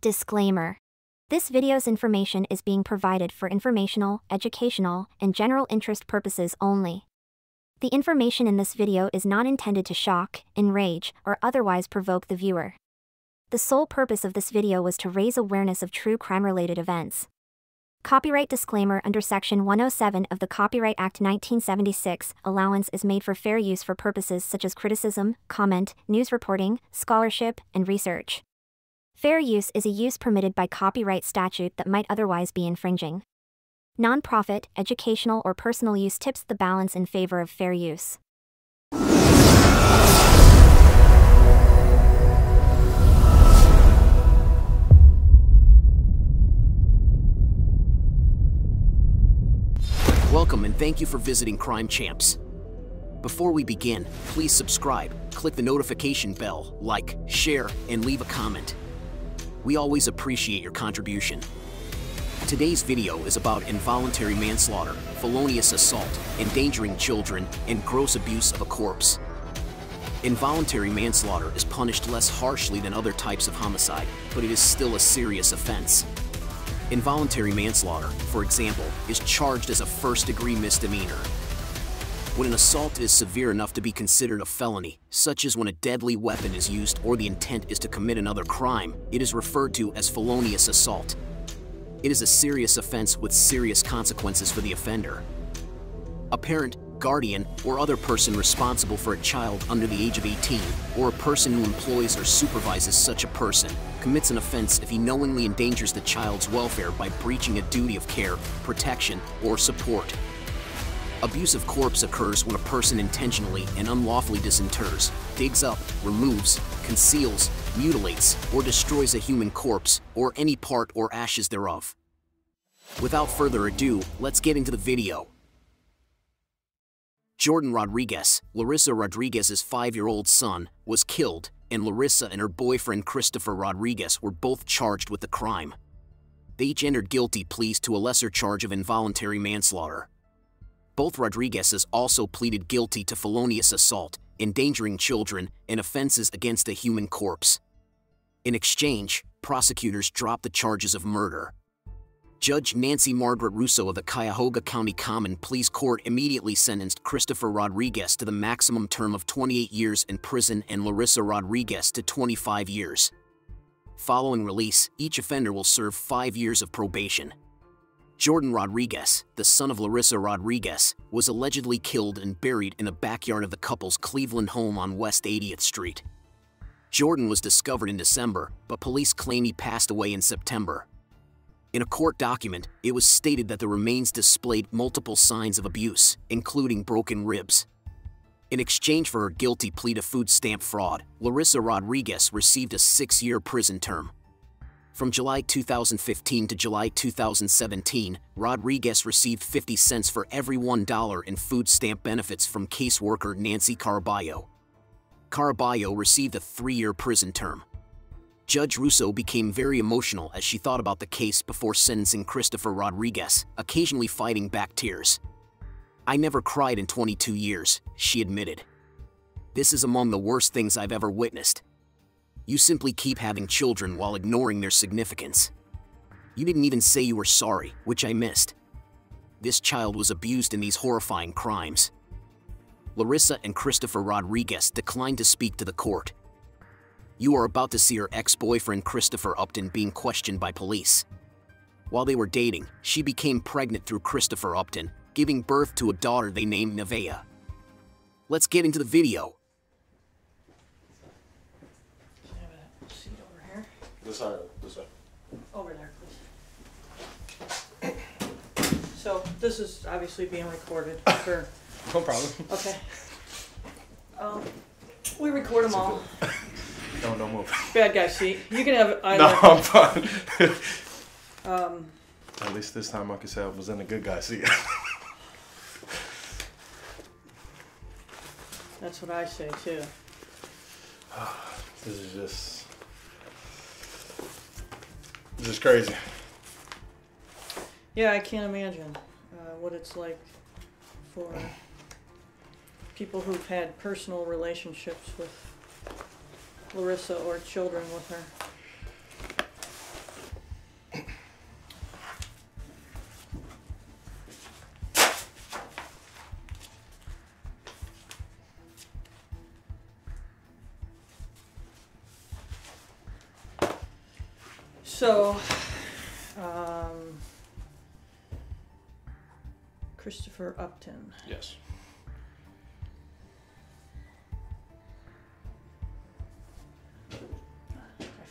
Disclaimer. This video's information is being provided for informational, educational, and general interest purposes only. The information in this video is not intended to shock, enrage, or otherwise provoke the viewer. The sole purpose of this video was to raise awareness of true crime-related events. Copyright disclaimer: under Section 107 of the Copyright Act 1976, allowance is made for fair use for purposes such as criticism, comment, news reporting, scholarship, and research. Fair use is a use permitted by copyright statute that might otherwise be infringing. Non-profit, educational, or personal use tips the balance in favor of fair use. Welcome and thank you for visiting Crime Champs. Before we begin, please subscribe, click the notification bell, like, share, and leave a comment. We always appreciate your contribution. Today's video is about involuntary manslaughter, felonious assault, endangering children, and gross abuse of a corpse. Involuntary manslaughter is punished less harshly than other types of homicide, but it is still a serious offense. Involuntary manslaughter, for example, is charged as a first-degree misdemeanor. When an assault is severe enough to be considered a felony, such as when a deadly weapon is used or the intent is to commit another crime, it is referred to as felonious assault. It is a serious offense with serious consequences for the offender. A parent, guardian, or other person responsible for a child under the age of 18, or a person who employs or supervises such a person, commits an offense if he knowingly endangers the child's welfare by breaching a duty of care, protection, or support. Abuse of corpse occurs when a person intentionally and unlawfully disinters, digs up, removes, conceals, mutilates, or destroys a human corpse, or any part or ashes thereof. Without further ado, let's get into the video. Jordan Rodriguez, Larissa Rodriguez's 5-year-old son, was killed, and Larissa and her boyfriend Christopher Rodriguez were both charged with the crime. They each entered guilty pleas to a lesser charge of involuntary manslaughter. Both Rodriguezes also pleaded guilty to felonious assault, endangering children, and offenses against a human corpse. In exchange, prosecutors dropped the charges of murder. Judge Nancy Margaret Russo of the Cuyahoga County Common Pleas Court immediately sentenced Christopher Rodriguez to the maximum term of 28 years in prison and Larissa Rodriguez to 25 years. Following release, each offender will serve 5 years of probation. Jordan Rodriguez, the son of Larissa Rodriguez, was allegedly killed and buried in the backyard of the couple's Cleveland home on West 80th Street. Jordan was discovered in December, but police claim he passed away in September. In a court document, it was stated that the remains displayed multiple signs of abuse, including broken ribs. In exchange for her guilty plea to food stamp fraud, Larissa Rodriguez received a 6-year prison term. From July 2015 to July 2017, Rodriguez received 50 cents for every $1 in food stamp benefits from caseworker Nancy Caraballo. Caraballo received a 3-year prison term. Judge Russo became very emotional as she thought about the case before sentencing Christopher Rodriguez, occasionally fighting back tears. "I never cried in 22 years, she admitted. "This is among the worst things I've ever witnessed. You simply keep having children while ignoring their significance. You didn't even say you were sorry, which I missed. This child was abused in these horrifying crimes." Larissa and Christopher Rodriguez declined to speak to the court. You are about to see her ex-boyfriend Christopher Upton being questioned by police. While they were dating, she became pregnant through Christopher Upton, giving birth to a daughter they named Nevaeh. Let's get into the video. This way. Over there, please. So, this is obviously being recorded for... No problem. Okay. We record them all. No, don't move. Bad guy seat. You can have it either. No, I'm fine. At least this time I could say I was in a good guy seat. That's what I say, too. This is just crazy. Yeah, I can't imagine what it's like for people who've had personal relationships with Larissa or children with her. So, Christopher Upton. Yes. I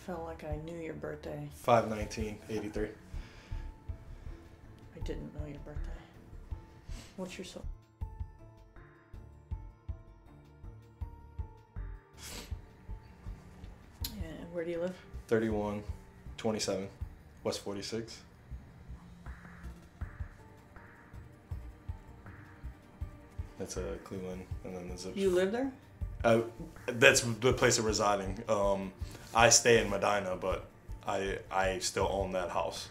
felt like I knew your birthday. 5/19/83. I didn't know your birthday. What's your soul? And where do you live? 3127 West 46. That's Cleveland, and then there's a. You live there? That's the place of residing. I stay in Medina, but I still own that house.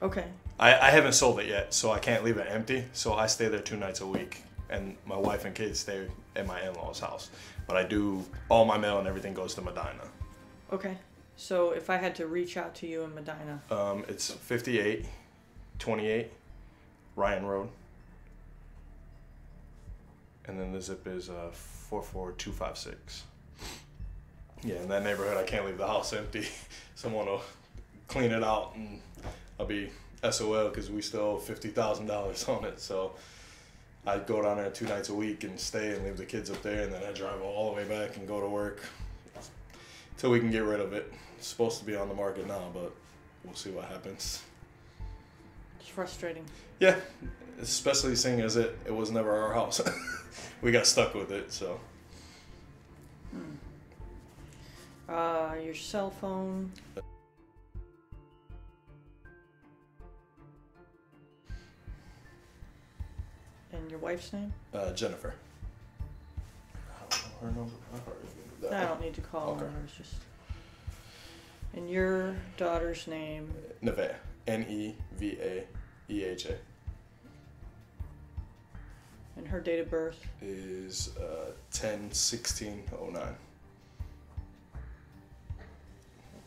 Okay. I haven't sold it yet, so I can't leave it empty. So I stay there 2 nights a week, and my wife and kids stay at my in-laws' house. But I do all my mail and everything goes to Medina. Okay. So if I had to reach out to you in Medina. It's 5828 Ryan Road. And then the zip is 44256. Yeah, in that neighborhood, I can't leave the house empty. Someone will clean it out, and I'll be SOL because we still owe $50,000 on it. So I go down there 2 nights a week and stay and leave the kids up there, and then I drive all the way back and go to work till we can get rid of it. It's supposed to be on the market now, but we'll see what happens. It's frustrating. Yeah, especially seeing as it was never our house. We got stuck with it, so. Your cell phone. And your wife's name? Jennifer. I don't know her number. I don't need to call Okay. her. It's just. And your daughter's name? Nevea. Nevaeha. And her date of birth? Is 10/16/09.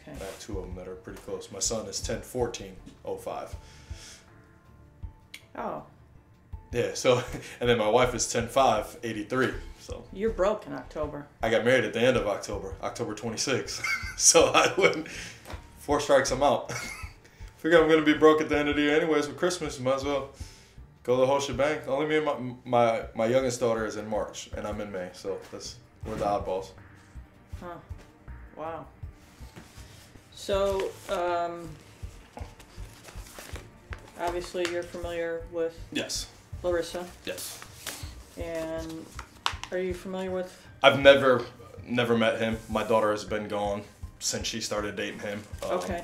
Okay. I have 2 of them that are pretty close. My son is 10/14/05. Oh, Yeah, so, and then my wife is 10/5/83. So you're broke in October. I got married at the end of October 26th. So I wouldn't, 4 strikes, I'm out. Figure I'm gonna be broke at the end of the year anyways with Christmas. Might as well go the whole shebang. Only me and my youngest daughter is in March, and I'm in May. So we're the oddballs. Huh. Wow. So, obviously you're familiar with Yes. Larissa, Yes. and are you familiar with? I've never met him. My daughter has been gone since she started dating him. Okay.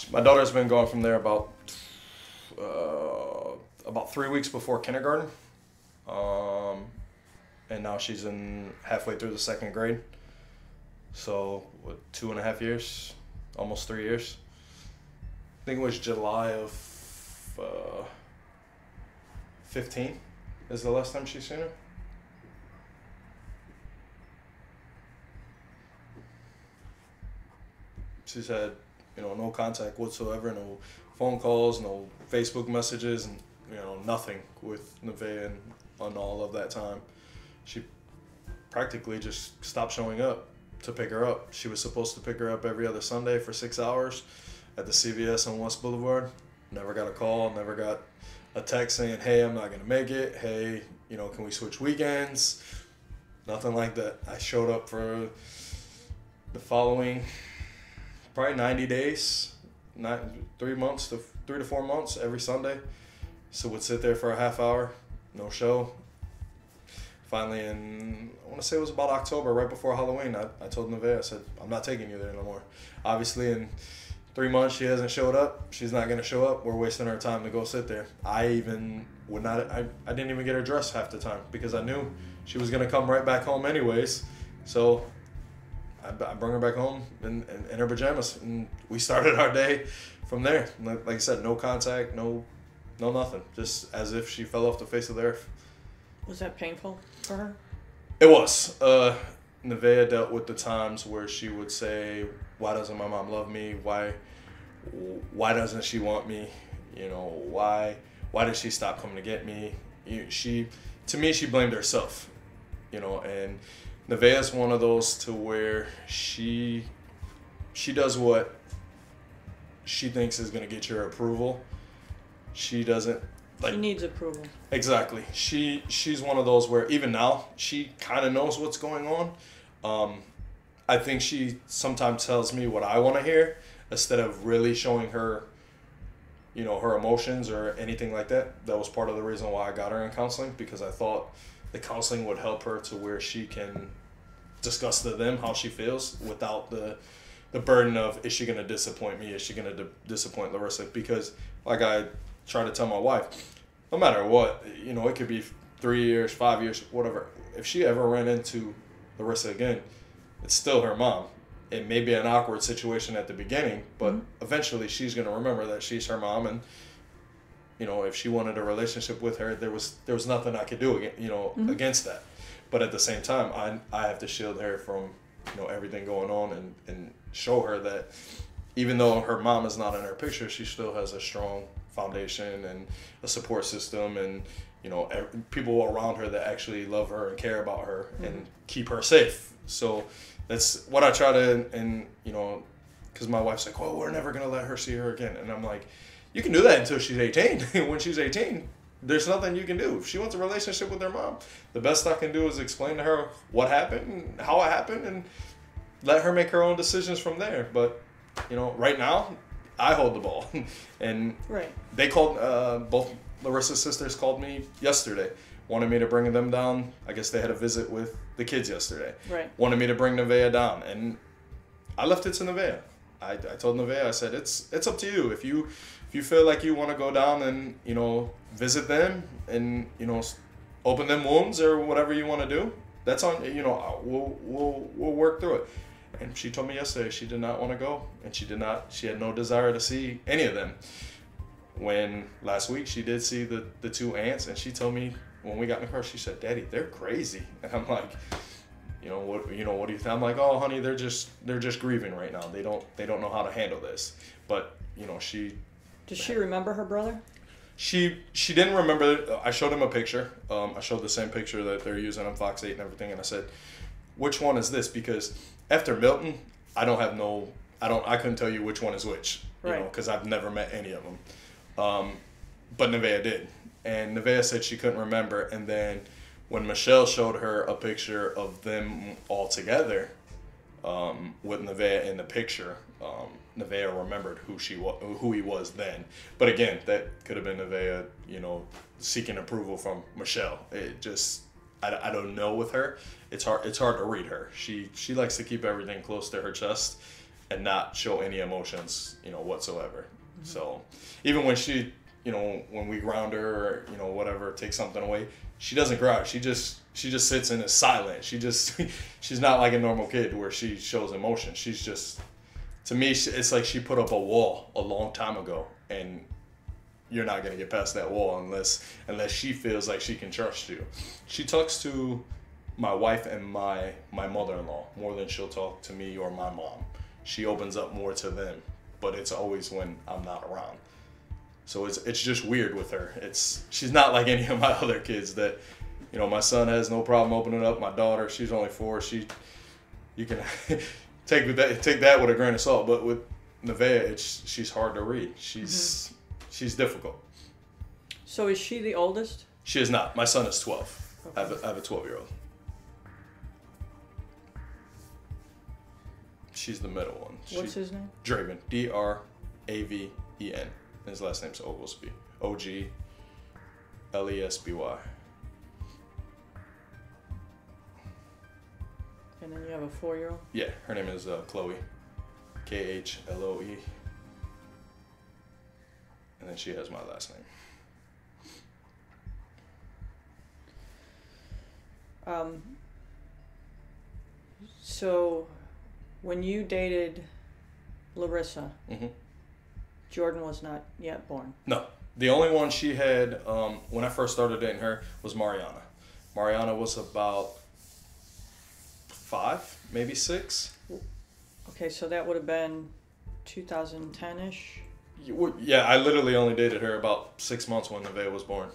My daughter's been gone from there about 3 weeks before kindergarten, and now she's in halfway through the 2nd grade. So what, 2.5 years, almost 3 years. I think it was July of 15 is the last time she's seen her. She's had, no contact whatsoever, no phone calls, no Facebook messages, and, nothing with Nevea on all of that time. She practically just stopped showing up to pick her up. She was supposed to pick her up every other Sunday for 6 hours at the CVS on West Boulevard. Never got a call, never got a text saying, hey, I'm not going to make it. Hey, can we switch weekends? Nothing like that. I showed up for the following probably 90 days, 3 to 4 months every Sunday. So would sit there for a half hour, no show. Finally, I want to say it was about October, right before Halloween, I told Nevea, I said, I'm not taking you there no more. Obviously, in 3 months, she hasn't showed up. She's not going to show up. We're wasting our time to go sit there. I didn't even get her dressed half the time because I knew she was going to come right back home anyways. So I brought her back home in her pajamas, and we started our day from there. Like I said, no contact, no nothing. Just as if she fell off the face of the earth. Was that painful for her? It was. Nevea dealt with the times where she would say, why doesn't my mom love me? Why doesn't she want me? Why did she stop coming to get me? She blamed herself, and Nevea's one of those to where she does what she thinks is going to get your approval. She doesn't. Like, she needs approval. Exactly. She's one of those where even now she kind of knows what's going on. I think she sometimes tells me what I want to hear instead of really showing her, her emotions or anything like that. That was part of the reason why I got her in counseling, because I thought the counseling would help her to where she can discuss to them how she feels without the burden of, is she going to disappoint me? Is she going to disappoint Larissa? Because like I try to tell my wife, no matter what, it could be 3 years, 5 years, whatever. If she ever ran into Larissa again, it's still her mom. It may be an awkward situation at the beginning, but eventually she's going to remember that she's her mom. And, if she wanted a relationship with her, there was nothing I could do, against that. But at the same time, I have to shield her from, everything going on and show her that even though her mom is not in her picture, she still has a strong foundation and a support system and, people around her that actually love her and care about her and keep her safe. So that's what I try to, and, because my wife's like, well, we're never going to let her see her again. And I'm like, you can do that until she's 18. When she's 18, there's nothing you can do. If she wants a relationship with her mom, the best I can do is explain to her what happened and how it happened and let her make her own decisions from there. But, right now, I hold the ball. And they called, both Larissa's sisters called me yesterday, wanted me to bring them down. I guess they had a visit with the kids yesterday. Wanted me to bring Nevaeh down. And I left it to Nevaeh. I told Nevaeh, I said, it's up to you. If you feel like you want to go down and, visit them and, open them wounds or whatever you want to do, that's on, we'll work through it. And she told me yesterday she did not want to go, and she had no desire to see any of them. When last week she did see the two aunts, and she told me when we got in the car, she said, "Daddy, they're crazy." And I'm like, what do you think? I'm like, "Oh, honey, they're just grieving right now. They don't know how to handle this." But, she... Does she remember her brother? She didn't remember. I showed him a picture. I showed the same picture that they're using on Fox 8 and everything, and I said, "Which one is this?" Because after Milton, I couldn't tell you which one is which, because I've never met any of them. But Nevaeh did. And Nevaeh said she couldn't remember. And then when Michelle showed her a picture of them all together, with Nevaeh in the picture, Nevaeh remembered who he was then. But again, that could have been Nevaeh, seeking approval from Michelle. It just, I don't know with her. It's hard to read her. She likes to keep everything close to her chest and not show any emotions, whatsoever. So even when she, when we ground her or, whatever, take something away, she doesn't cry. She just sits and is silent. She's not like a normal kid where she shows emotion. She's just, to me, it's like she put up a wall a long time ago, and you're not gonna get past that wall unless she feels like she can trust you. She talks to my wife and my mother-in-law more than she'll talk to me or my mom. She opens up more to them, but it's always when I'm not around. So it's just weird with her. She's not like any of my other kids that, my son has no problem opening up. My daughter, she's only 4. You can take that with a grain of salt. But with Nevaeh, she's hard to read. She's difficult. So is she the oldest? She is not. My son is 12. Okay. I have a 12-year-old. She's the middle one. What's his name? Draven. Draven. His last name's Oglesby. Oglesby. And then you have a 4-year-old? Yeah, her name is Chloe. Khloe. And then she has my last name. So when you dated Larissa, Jordan was not yet born. No. The only one she had when I first started dating her was Mariana. Mariana was about 5, maybe 6. Okay, so that would have been 2010-ish? Yeah, I literally only dated her about 6 months when Nevaeh was born.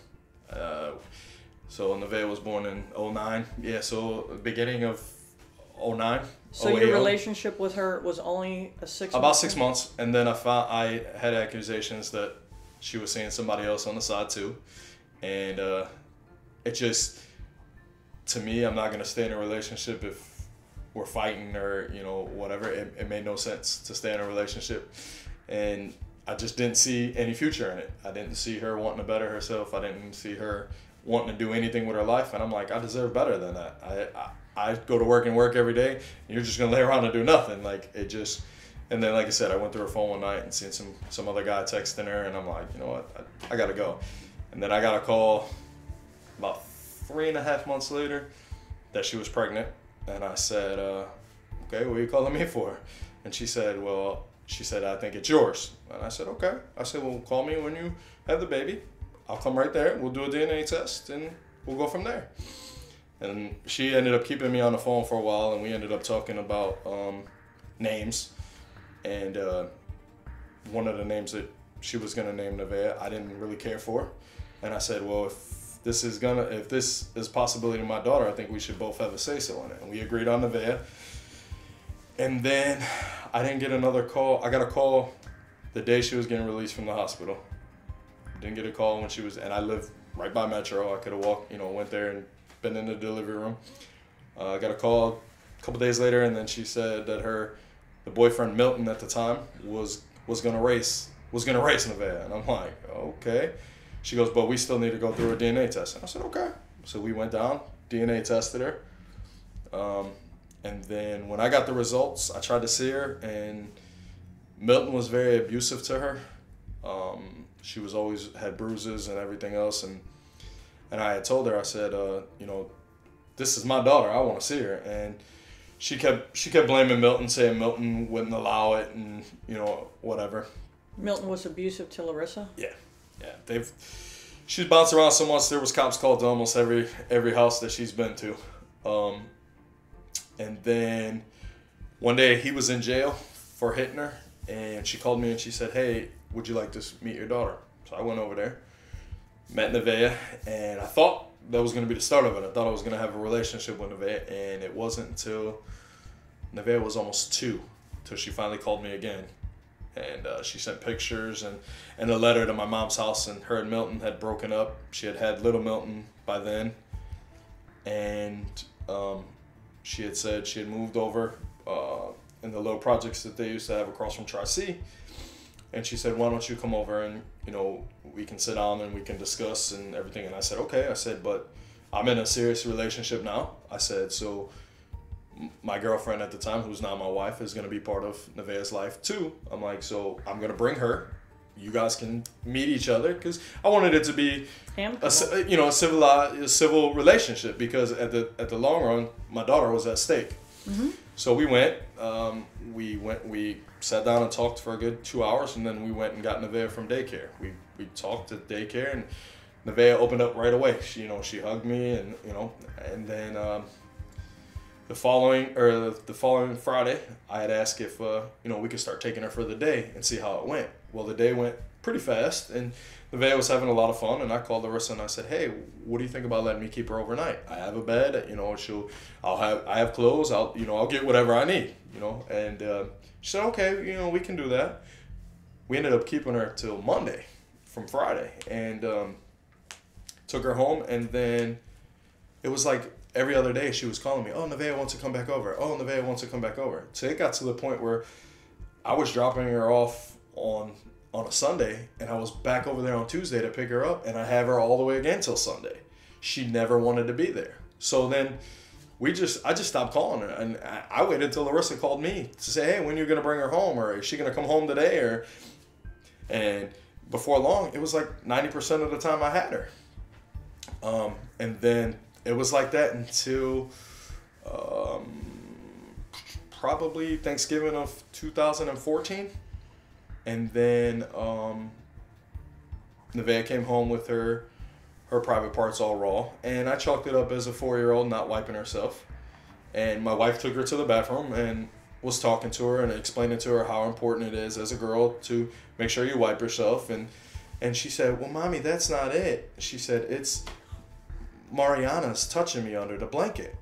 So Nevaeh was born in 2009. Yeah, so beginning of 09. So your relationship with her was only about 6 months, and then I had accusations that she was seeing somebody else on the side too, and it just, to me, I'm not gonna stay in a relationship if we're fighting or whatever. It made no sense to stay in a relationship, and I just didn't see any future in it. I didn't see her wanting to better herself. I didn't see her wanting to do anything with her life, and I'm like, I deserve better than that. I go to work and work every day, and you're just gonna lay around and do nothing. Like, it just, and then like I said, I went through her phone one night and seen some other guy texting her, and I'm like, you know what, I gotta go. And then I got a call about 3.5 months later that she was pregnant, and I said, okay, what are you calling me for? And she said, I think it's yours. And I said, okay. I said, well, call me when you have the baby. I'll come right there. We'll do a DNA test, and we'll go from there. And she ended up keeping me on the phone for a while, and we ended up talking about names. And one of the names that she was gonna name Nevaeh, I didn't really care for. And I said, well, if this is a possibility to my daughter, I think we should both have a say-so in it. And we agreed on Nevaeh. And then I didn't get another call. I got a call the day she was getting released from the hospital. Didn't get a call when she was, and I live right by Metro. I could have walked, went there and been in the delivery room. I got a call a couple days later, and then she said that the boyfriend Milton at the time was gonna race Nevaeh, and I'm like, okay. She goes, but we still need to go through a DNA test. And I said, okay. So we went down, DNA tested her, and then when I got the results, I tried to see her, and Milton was very abusive to her. She was always had bruises and everything else, and I had told her, I said, this is my daughter. I want to see her, and she kept blaming Milton, saying Milton wouldn't allow it, and whatever. Milton was abusive to Larissa? Yeah. She's bounced around so much. There was cops called to almost every house that she's been to, and then one day he was in jail for hitting her, and she called me and she said, hey, would you like to meet your daughter? So I went over there, met Nevaeh, and I thought that was going to be the start of it. I thought I was going to have a relationship with Nevaeh, and it wasn't until Nevaeh was almost 2 till she finally called me again. And she sent pictures and a letter to my mom's house, and her and Milton had broken up. She had little Milton by then, and she had said she had moved over in the little projects that they used to have across from Tri-C. And she said, why don't you come over and, we can sit down and we can discuss and everything. And I said, okay. I said, but I'm in a serious relationship now. I said, so my girlfriend at the time, who's now my wife, is going to be part of Nevaeh's life too. I'm like, so I'm going to bring her. You guys can meet each other, because I wanted it to be a civil relationship, because at the long run, my daughter was at stake. Mm-hmm. So we went, we sat down and talked for a good 2 hours, and then we went and got Nevaeh from daycare. We talked at daycare, and Nevaeh opened up right away. She hugged me, and then the following Friday, I had asked if we could start taking her for the day and see how it went. Well, the day went pretty fast, and Nevaeh was having a lot of fun, and I called Larissa and I said, hey, what do you think about letting me keep her overnight? I have a bed, I have clothes, I'll get whatever I need, and she said, okay, we can do that. We ended up keeping her till Monday from Friday, and took her home, and then it was like every other day she was calling me, oh, Nevaeh wants to come back over. Oh, Nevaeh wants to come back over. So it got to the point where I was dropping her off on a Sunday, and I was back over there on Tuesday to pick her up, and I have her all the way again till Sunday. She never wanted to be there. So then I just stopped calling her, and I waited until Larissa called me to say, hey, when are you going to bring her home, or is she going to come home today? And before long, it was like 90% of the time I had her. And then it was like that until probably Thanksgiving of 2014. And then Nevaeh came home with her private parts all raw. And I chalked it up as a 4-year-old not wiping herself. And my wife took her to the bathroom and was talking to her and explaining to her how important it is as a girl to make sure you wipe yourself. And she said, well, Mommy, that's not it. She said, it's Mariana's touching me under the blanket.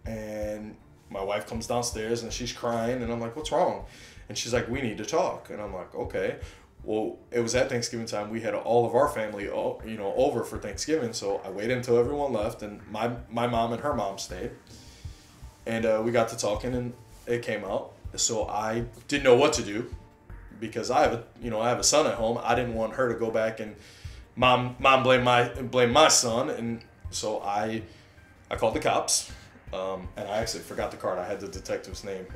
And my wife comes downstairs and she's crying, and I'm like, what's wrong? And she's like, we need to talk. And I'm like, okay. Well, it was at Thanksgiving time. We had all of our family, over for Thanksgiving. So I waited until everyone left, and my mom and her mom stayed. And we got to talking, and it came out. So I didn't know what to do, because I have a son at home. I didn't want her to go back and mom blame my son, and so I called the cops, and I actually forgot the card. I had the detective's name.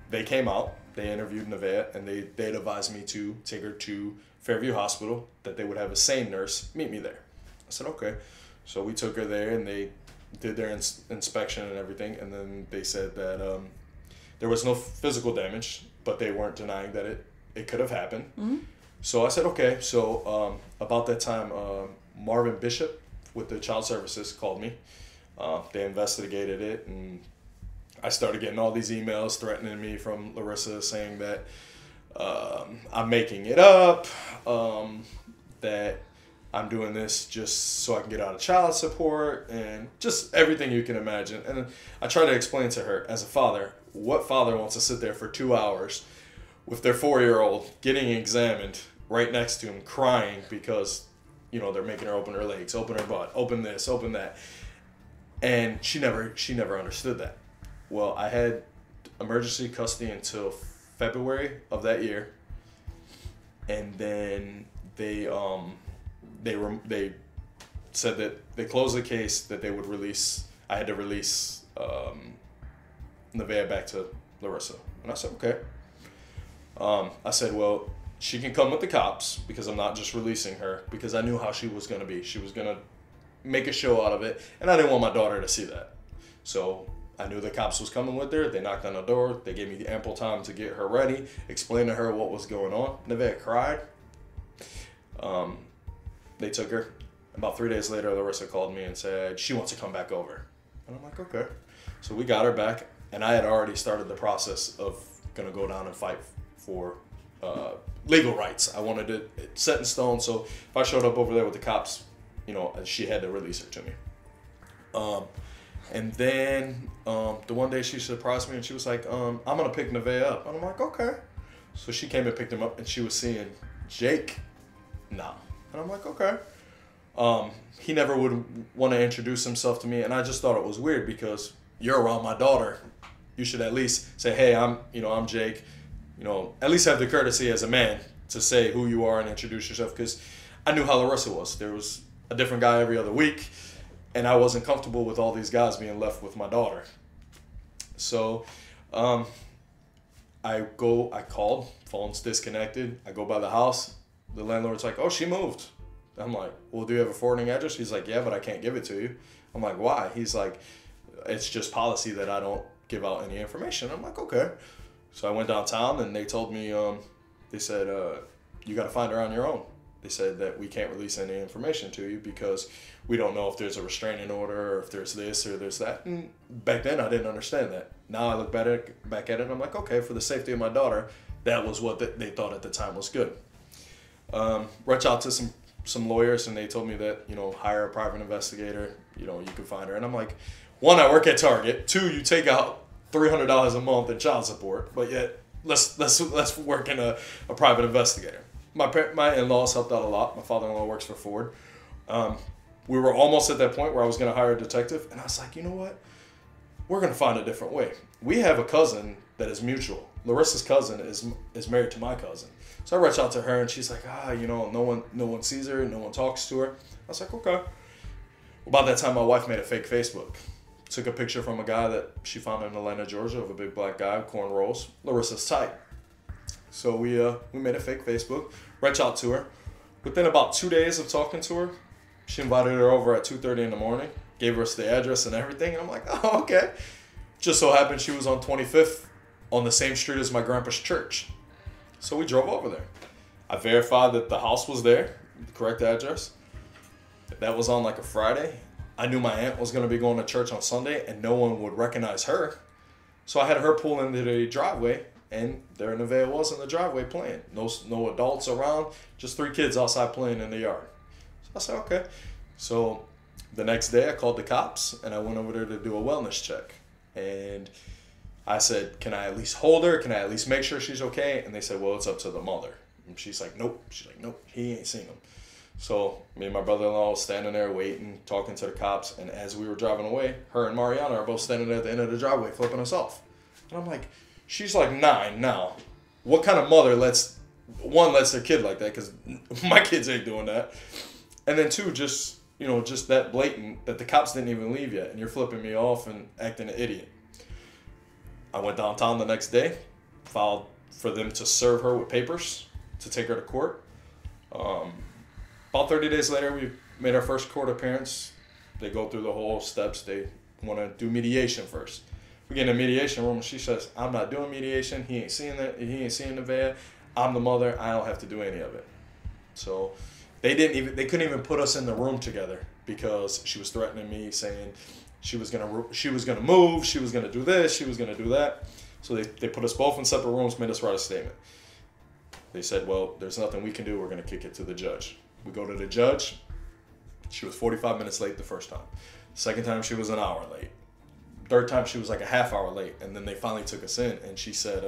They came out. They interviewed Nevaeh, and they advised me to take her to Fairview Hospital, that they would have a sane nurse meet me there. I said, okay. So we took her there, and they did their inspection and everything, and then they said that there was no physical damage, but they weren't denying that it could have happened. Mm-hmm. So I said, okay. So about that time, Marvin Bishop with the Child Services called me. They investigated it, and I started getting all these emails threatening me from Larissa, saying that I'm making it up, that I'm doing this just so I can get out of child support, and just everything you can imagine. And I try to explain to her, as a father, what father wants to sit there for 2 hours with their 4-year-old getting examined right next to him, crying because, they're making her open her legs, open her butt, open this, open that. And she never understood that. Well, I had emergency custody until February of that year, and then they said that they closed the case, that they would release. I had to release Nevaeh back to Larissa, and I said, okay. I said, well, she can come with the cops, because I'm not just releasing her, because I knew how she was going to be. She was going to make a show out of it, and I didn't want my daughter to see that. So I knew the cops was coming with her. They knocked on the door. They gave me ample time to get her ready, explain to her what was going on. Nevaeh cried. They took her. About 3 days later, Larissa called me and said she wants to come back over. And I'm like, okay. So we got her back, and I had already started the process of going to go down and fight for legal rights. I wanted it set in stone, so if I showed up over there with the cops, she had to release her to me. And then the one day she surprised me, and she was like, I'm going to pick Nevaeh up. And I'm like, okay. So she came and picked him up, and she was seeing Jake now. And I'm like, okay. He never would want to introduce himself to me, and I just thought it was weird, because you're around my daughter. You should at least say, hey, I'm Jake. At least have the courtesy as a man to say who you are and introduce yourself, because I knew how Larissa was. There was a different guy every other week, and I wasn't comfortable with all these guys being left with my daughter. So I called, phone's disconnected. I go by the house. The landlord's like, oh, she moved. I'm like, well, do you have a forwarding address? He's like, yeah, but I can't give it to you. I'm like, why? He's like, it's just policy that I don't give out any information. I'm like, okay. So I went downtown, and they told me, they said, you got to find her on your own. They said that we can't release any information to you because we don't know if there's a restraining order, or if there's this or there's that. And back then, I didn't understand that. Now I look back at it, and I'm like, okay, for the safety of my daughter, that was what they thought at the time was good. Reached out to some lawyers, and they told me that, hire a private investigator, you can find her. And I'm like, one, I work at Target. Two, you take out $300 a month in child support, but yet let's work in a private investigator. My in-laws helped out a lot. My father-in-law works for Ford. We were almost at that point where I was going to hire a detective, and I was like, you know what? We're going to find a different way. We have a cousin that is mutual. Larissa's cousin is married to my cousin. So I reached out to her, and she's like, no one sees her, no one talks to her. I was like, okay. About that time, my wife made a fake Facebook. Took a picture from a guy that she found in Atlanta, Georgia, of a big black guy, cornrows. Larissa's tight. So we made a fake Facebook, reached out to her. Within about 2 days of talking to her, she invited her over at 2:30 in the morning, gave us the address and everything. And I'm like, oh, okay. Just so happened she was on 25th on the same street as my grandpa's church. So we drove over there. I verified that the house was there, the correct address. That was on like a Friday. I knew my aunt was going to be going to church on Sunday, and no one would recognize her. So I had her pull into the driveway, and there Nevaeh was in the driveway playing. No adults around, just 3 kids outside playing in the yard. So I said, okay. So the next day I called the cops, and I went over there to do a wellness check. And I said, can I at least hold her? Can I at least make sure she's okay? And they said, well, it's up to the mother. And she's like, nope. She's like, nope, he ain't seen him. So me and my brother-in-law was standing there waiting, talking to the cops. And as we were driving away, her and Mariana are both standing there at the end of the driveway flipping us off. And I'm like, she's like 9 now. What kind of mother lets their kid like that? Because my kids ain't doing that. And then 2, just that blatant that the cops didn't even leave yet. And you're flipping me off and acting an idiot. I went downtown the next day, filed for them to serve her with papers to take her to court. About 30 days later, we made our first court appearance. They go through the whole steps. They want to do mediation first. We get in the mediation room, and she says, I'm not doing mediation. He ain't seeing Nevaeh. I'm the mother. I don't have to do any of it. So they couldn't even put us in the room together because she was threatening me, saying she was gonna move, she was gonna do this, she was gonna do that. So they put us both in separate rooms, made us write a statement. They said, well, there's nothing we can do. We're gonna kick it to the judge. We go to the judge. She was 45 minutes late the first time. Second time she was an hour late. Third time she was like a half hour late. And then they finally took us in, and she said,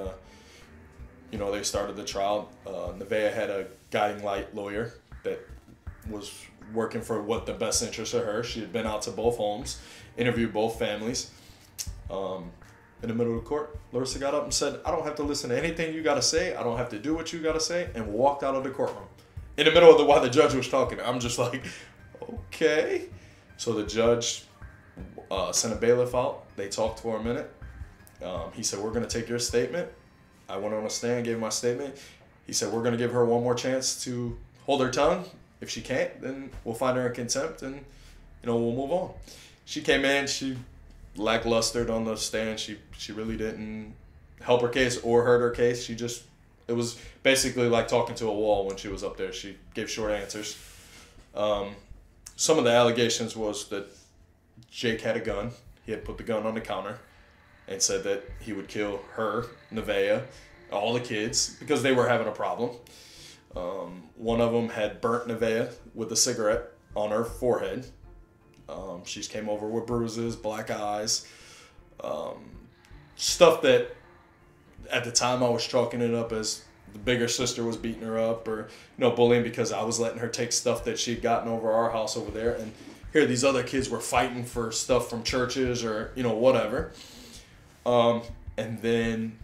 they started the trial. Nevaeh had a guiding light lawyer that was working for what the best interest of her. She had been out to both homes, interviewed both families. In the middle of the court, Larissa got up and said, I don't have to listen to anything you got to say. I don't have to do what you got to say, and walked out of the courtroom. In the middle of while the judge was talking, I'm just like, okay. So the judge sent a bailiff out. They talked for a minute. He said, we're going to take your statement. I went on a stand, gave my statement. He said, we're going to give her one more chance to hold her tongue. If she can't, then we'll find her in contempt and, we'll move on. She came in, she lacklustered on the stand. She really didn't help her case or hurt her case. It was basically like talking to a wall when she was up there. She gave short answers. Some of the allegations was that Jake had a gun. He had put the gun on the counter and said that he would kill her, Nevaeh, all the kids, because they were having a problem. One of them had burnt Nevaeh with a cigarette on her forehead. She came over with bruises, black eyes, stuff that at the time I was chalking it up as the bigger sister was beating her up or, bullying because I was letting her take stuff that she'd gotten over our house over there. And here these other kids were fighting for stuff from churches or, whatever. And then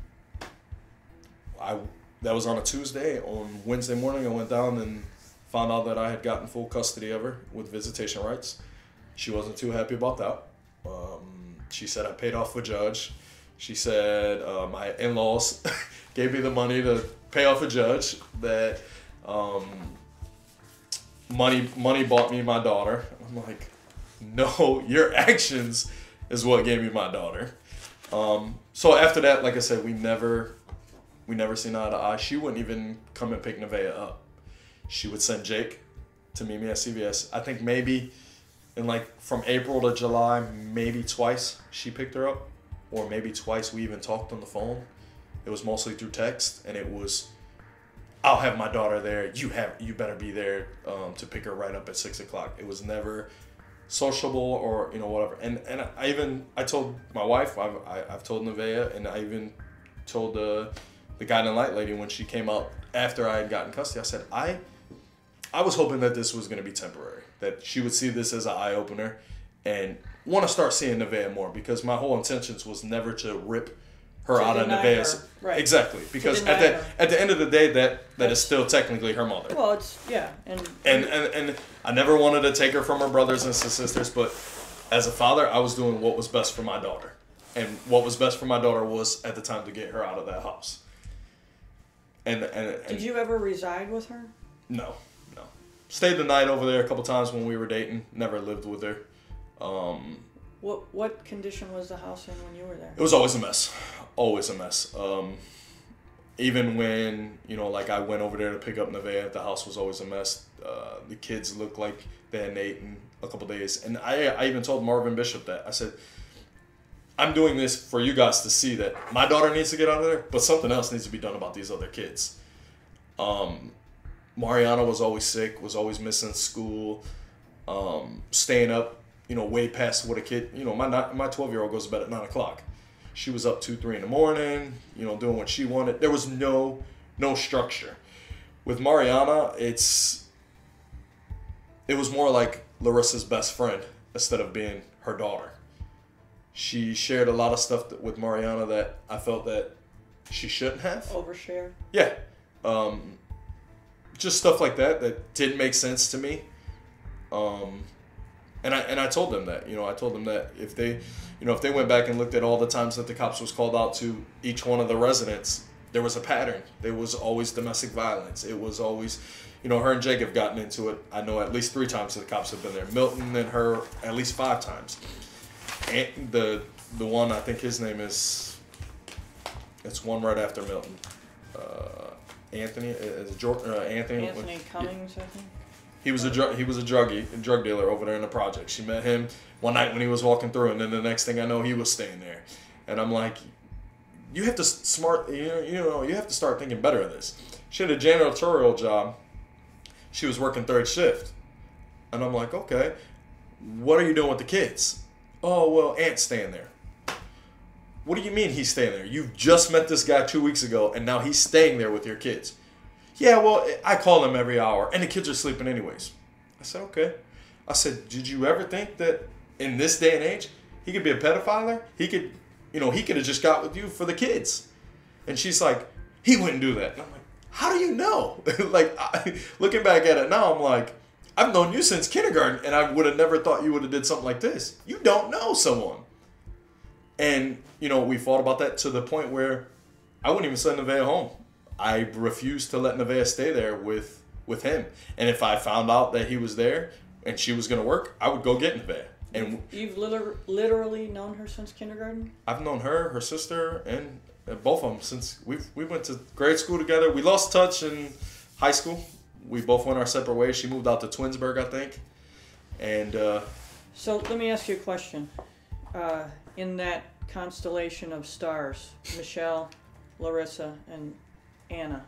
that was on a Tuesday. On Wednesday morning, I went down and found out that I had gotten full custody of her with visitation rights. She wasn't too happy about that. She said I paid off a judge. She said my in-laws gave me the money to pay off a judge. That money bought me my daughter. I'm like, no, your actions is what gave me my daughter. So after that, like I said, we never seen eye to eye. She wouldn't even come and pick Nevaeh up. She would send Jake to meet me at CVS. I think maybe from April to July, maybe twice she picked her up, or maybe twice we even talked on the phone. It was mostly through text, and it was, I'll have my daughter there. You better be there to pick her right up at 6 o'clock. It was never sociable or whatever. And I told my wife, I've told Nevaeh, and I even told the guiding light lady when she came out after I had gotten custody. I said I was hoping that this was going to be temporary, that she would see this as an eye opener and want to start seeing Nevaeh more, because my whole intentions was never to rip her out of Nevaeh's. Right. Exactly, because at the end of the day, that is still technically her mother. Well, it's and I never wanted to take her from her brothers and sisters, but as a father, I was doing what was best for my daughter, and what was best for my daughter was at the time to get her out of that house. And did you ever reside with her? No. Stayed the night over there a couple times when we were dating. Never lived with her. What condition was the house in when you were there? It was always a mess. Always a mess. Even when, I went over there to pick up Nevaeh, the house was always a mess. The kids looked like they hadn't eaten a couple days. And I even told Marvin Bishop that. I said, I'm doing this for you guys to see that my daughter needs to get out of there, but something else needs to be done about these other kids. Mariana was always sick, was always missing school, staying up, way past what a kid, my 12-year-old goes to bed at 9 o'clock. She was up 2, 3 in the morning, you know, doing what she wanted. There was no structure. With Mariana, it was more like Larissa's best friend instead of being her daughter. She shared a lot of stuff with Mariana that I felt that she shouldn't have. Overshare. Yeah. Just stuff like that didn't make sense to me. And I told them that, you know, I told them that if they went back and looked at all the times that the cops was called out to each one of the residents, there was a pattern. There was always domestic violence. It was always, you know, her and Jake have gotten into it. I know at least 3 times that the cops have been there. Milton and her at least 5 times. And the one, I think his name is, it's one right after Milton. Anthony Anthony Cummings, I think. He was a drug dealer over there in the project. She met him one night when he was walking through, and then the next thing I know, he was staying there. And I'm like, you have to you have to start thinking better of this. She had a janitorial job. She was working 3rd shift, and I'm like, okay, what are you doing with the kids? Oh well, Aunt's staying there. What do you mean he's staying there? You've just met this guy 2 weeks ago, and now he's staying there with your kids. Yeah, well, I call him every hour, and the kids are sleeping anyways. I said, okay. I said, did you ever think that in this day and age, he could be a pedophile? He could have just got with you for the kids. And she's like, he wouldn't do that. And I'm like, how do you know? Looking back at it now, I'm like, I've known you since kindergarten, and I would have never thought you would have did something like this. You don't know someone. And, you know, we fought about that to the point where I wouldn't even send Nevaeh home. I refused to let Nevaeh stay there with him. And if I found out that he was there and she was going to work, I would go get Nevaeh. And you've literally known her since kindergarten? I've known her sister, and both of them since we went to grade school together. We lost touch in high school. We both went our separate ways. She moved out to Twinsburg, I think. And so let me ask you a question. In that constellation of stars, Michelle, Larissa, and Anna,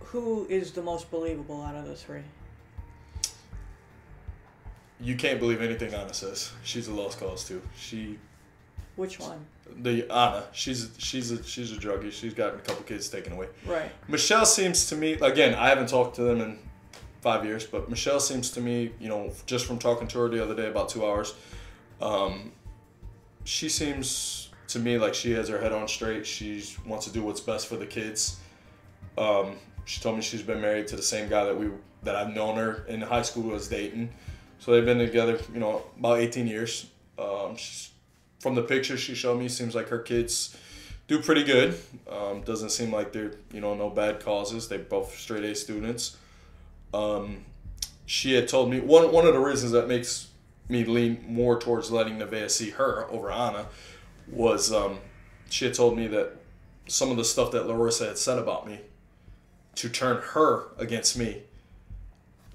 who is the most believable out of the 3? You can't believe anything Anna says. She's a lost cause too. Which one? The Anna. She's a druggie. She's gotten a couple kids taken away. Right. Michelle seems to me, again, I haven't talked to them in 5 years, but Michelle seems to me, you know, just from talking to her the other day about 2 hours, she seems to me like she has her head on straight. She wants to do what's best for the kids. She told me she's been married to the same guy that I've known her in high school was dating. So they've been together, you know, about 18 years. From the pictures she showed me, seems like her kids do pretty good. Doesn't seem like they're, you know, no bad causes. They're both straight A students. She had told me, one of the reasons that makes me lean more towards letting Nevaeh see her over Anna was she had told me that some of the stuff that Larissa had said about me to turn her against me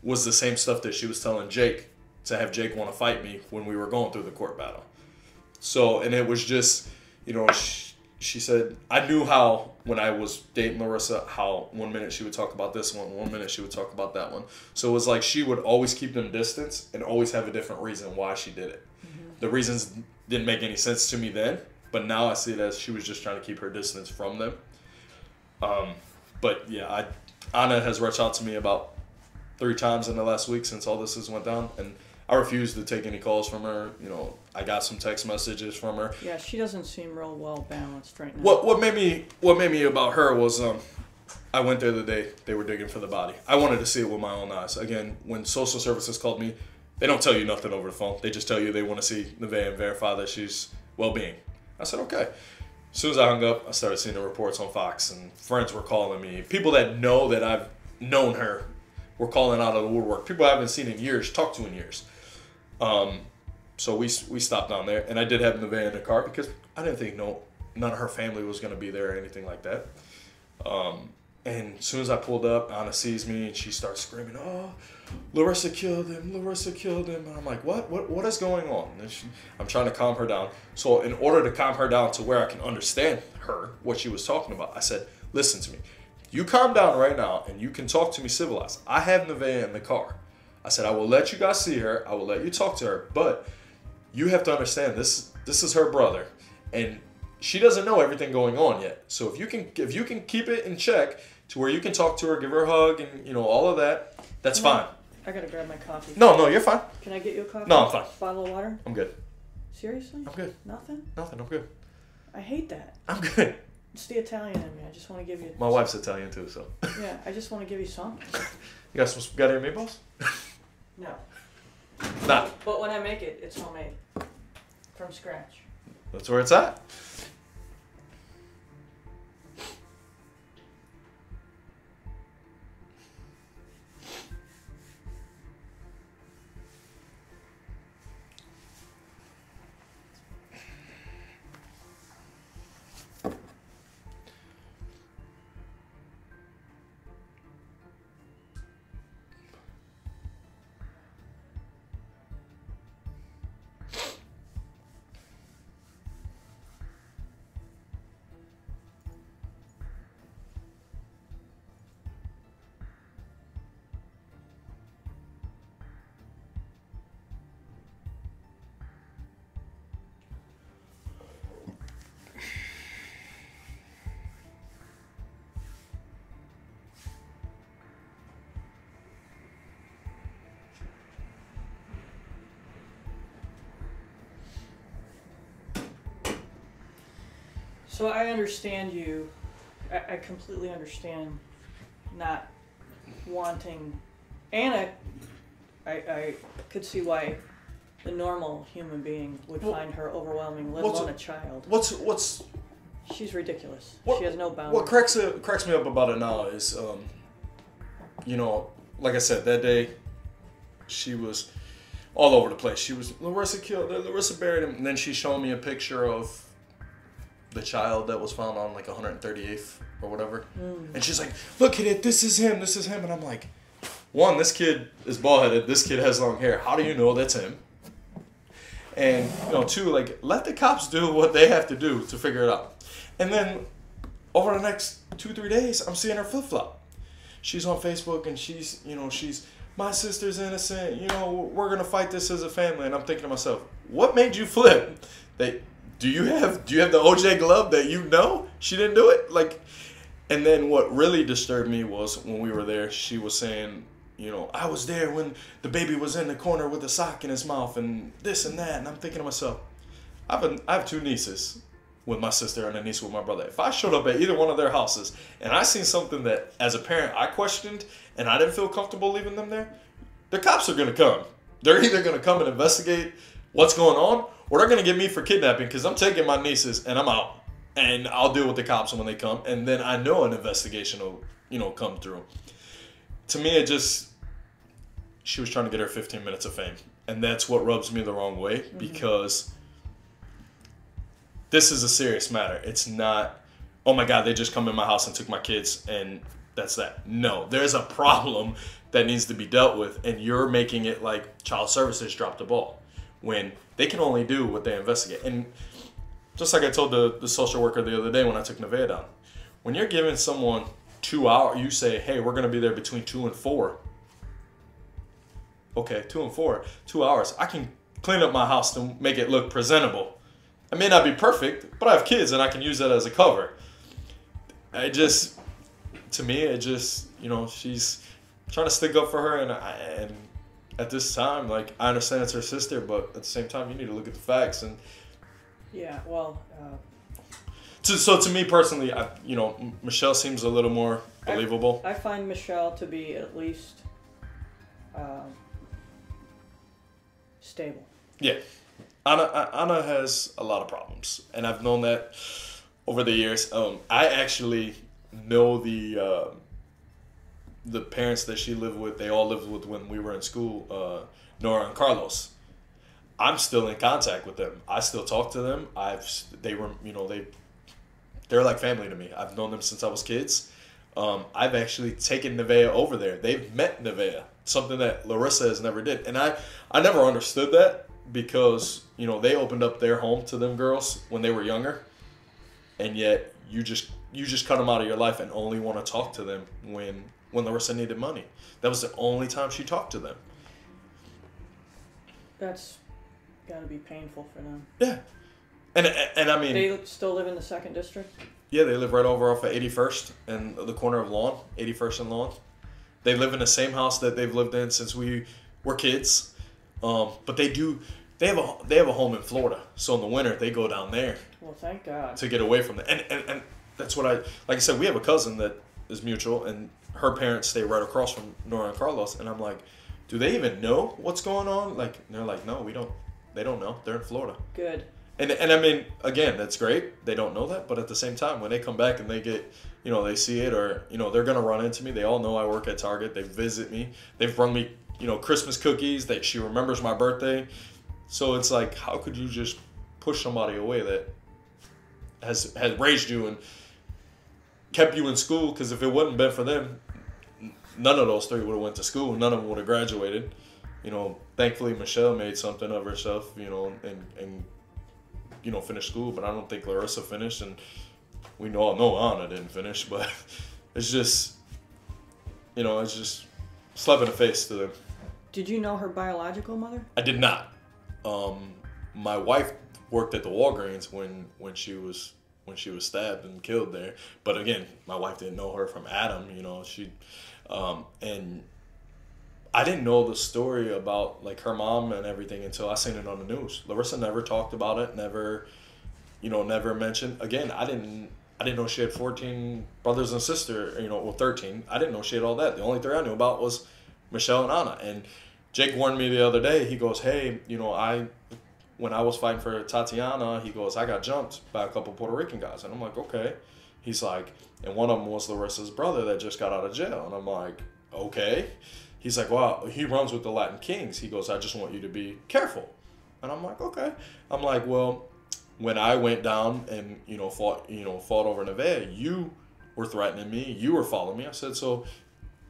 was the same stuff that she was telling Jake to have Jake want to fight me when we were going through the court battle. So, and it was just, you know, she said, I knew how, when I was dating Larissa, how 1 minute she would talk about this one minute she would talk about that one. So it was like she would always keep them distance and always have a different reason why she did it. Mm-hmm. The reasons didn't make any sense to me then, but now I see it as she was just trying to keep her distance from them. But yeah, Anna has reached out to me about 3 times in the last week since all this has went down, and I refuse to take any calls from her. You know, I got some text messages from her. Yeah, she doesn't seem real well balanced right now. What made me about her was I went there the day they were digging for the body. I wanted to see it with my own eyes. Again, when social services called me, they don't tell you nothing over the phone. They just tell you they want to see Nevaeh and verify that she's well-being. I said, okay. As soon as I hung up, I started seeing the reports on Fox, and friends were calling me. People that know that I've known her were calling out of the woodwork. People I haven't seen in years, talked to in years. So we stopped down there, and I did have Nevaeh in the car because I didn't think none of her family was going to be there or anything like that. And as soon as I pulled up, Anna sees me, and she starts screaming, oh, Larissa killed him, Larissa killed him. And I'm like, what is going on? And I'm trying to calm her down. So in order to calm her down to where I can understand her, what she was talking about, I said, listen to me. You calm down right now, and you can talk to me civilized. I have Nevaeh in the car. I said, I will let you guys see her. I will let you talk to her. But you have to understand, this is her brother. And she doesn't know everything going on yet. So if you can keep it in check to where you can talk to her, give her a hug, and, you know, all of that, that's fine. I gotta grab my coffee. No, you're fine. Can I get you a coffee? No, I'm fine. Bottle of water? I'm good. Seriously? I'm good. Nothing? Nothing, I'm good. I hate that. I'm good. It's the Italian in me. I just want to give you... My wife's Italian too, so. Yeah, I just want to give you something. You got some spaghetti and meatballs? No. Nah. But when I make it, it's homemade. From scratch. That's where it's at. So I understand you. I completely understand not wanting, and I could see why the normal human being would find her overwhelming, let alone a child. What's She's ridiculous. What, she has no boundaries. What cracks me up about it now is, you know, like I said, that day, she was all over the place. She was, Larissa killed, Larissa buried him, and then she's showing me a picture of the child that was found on like 138th or whatever. And she's like, look at it, this is him. And I'm like, one, this kid is bald-headed, this kid has long hair. How do you know that's him? And, you know, two, like, let the cops do what they have to do to figure it out. And then over the next 2-3 days, I'm seeing her flip-flop. She's on Facebook and she's, my sister's innocent, we're going to fight this as a family. And I'm thinking to myself, what made you flip? Do you have the OJ glove that she didn't do it? Like, and then what really disturbed me was when we were there, she was saying, I was there when the baby was in the corner with a sock in his mouth and this and that. And I'm thinking to myself, I have 2 nieces with my sister and a niece with my brother. If I showed up at either one of their houses and I seen something that as a parent I questioned and I didn't feel comfortable leaving them there, the cops are going to come. They're either going to come and investigate what's going on, or they're going to get me for kidnapping because I'm taking my nieces and I'm out. And I'll deal with the cops when they come. And then I know an investigation will, come through. To me, she was trying to get her 15 minutes of fame. And that's what rubs me the wrong way because this is a serious matter. It's not, oh my God, they just come in my house and took my kids and that's that. No, there's a problem that needs to be dealt with. And you're making it like child services dropped the ball when they can only do what they investigate. And just like I told the social worker the other day when I took Nevaeh down, when you're giving someone 2 hours, you say, hey, we're going to be there between 2 and 4. Okay, 2 and 4, 2 hours. I can clean up my house to make it look presentable. I may not be perfect, but I have kids and I can use that as a cover. To me, she's trying to stick up for her and at this time, like, I understand it's her sister, but at the same time, you need to look at the facts. And yeah, well... So to me personally, Michelle seems a little more believable. I find Michelle to be at least stable. Yeah. Anna has a lot of problems, and I've known that over the years. I actually know the parents that she lived with. They all lived with when we were in school, Nora and Carlos. I'm still in contact with them. I still talk to them. They're like family to me. I've known them since I was kids. I've actually taken Nevaeh over there. They've met Nevaeh, something that Larissa has never did, and I never understood that. Because, they opened up their home to them girls when they were younger. And yet you just cut them out of your life and only want to talk to them when Larissa needed money. That was the only time she talked to them. That's got to be painful for them. Yeah. And I mean... They still live in the 2nd District? Yeah, they live right over off of 81st and the corner of Lawn, 81st and Lawn. They live in the same house that they've lived in since we were kids. But they have a home in Florida. So in the winter, they go down there. Well, thank God. To get away from it. And that's what like I said, we have a cousin that is mutual, and her parents stay right across from Nora and Carlos. And I'm like, do they even know what's going on? Like, and they're like, no, they don't know. They're in Florida. Good. And I mean, again, that's great. They don't know that. But at the same time, when they come back and they get, they see it, or, they're going to run into me. They all know I work at Target. They visit me. They've brought me, Christmas cookies. She remembers my birthday. So it's like, how could you just push somebody away that has raised you and kept you in school? Because if it wouldn't been for them, none of those 3 would have went to school. None of them would have graduated. Thankfully, Michelle made something of herself, and finished school. But I don't think Larissa finished, and we all know Anna didn't finish. But it's just, it's just slap in the face to them. Did you know her biological mother? I did not. My wife worked at the Walgreens when she was stabbed and killed there. But again, my wife didn't know her from Adam. And I didn't know the story about like her mom and everything until I seen it on the news. Larissa never talked about it. Never mentioned. Again, I didn't know she had 14 brothers and sisters. 13. I didn't know she had all that. The only 3 I knew about was Michelle and Anna. And Jake warned me the other day. He goes, hey, when I was fighting for Tatiana, he goes, I got jumped by a couple Puerto Rican guys. And I'm like, okay. He's like, and one of them was Larissa's brother that just got out of jail. And I'm like, okay. He's like, well, he runs with the Latin Kings. He goes, I just want you to be careful. And I'm like, okay. I'm like, well, when I went down and, fought over Nevaeh, you were threatening me. You were following me. I said, so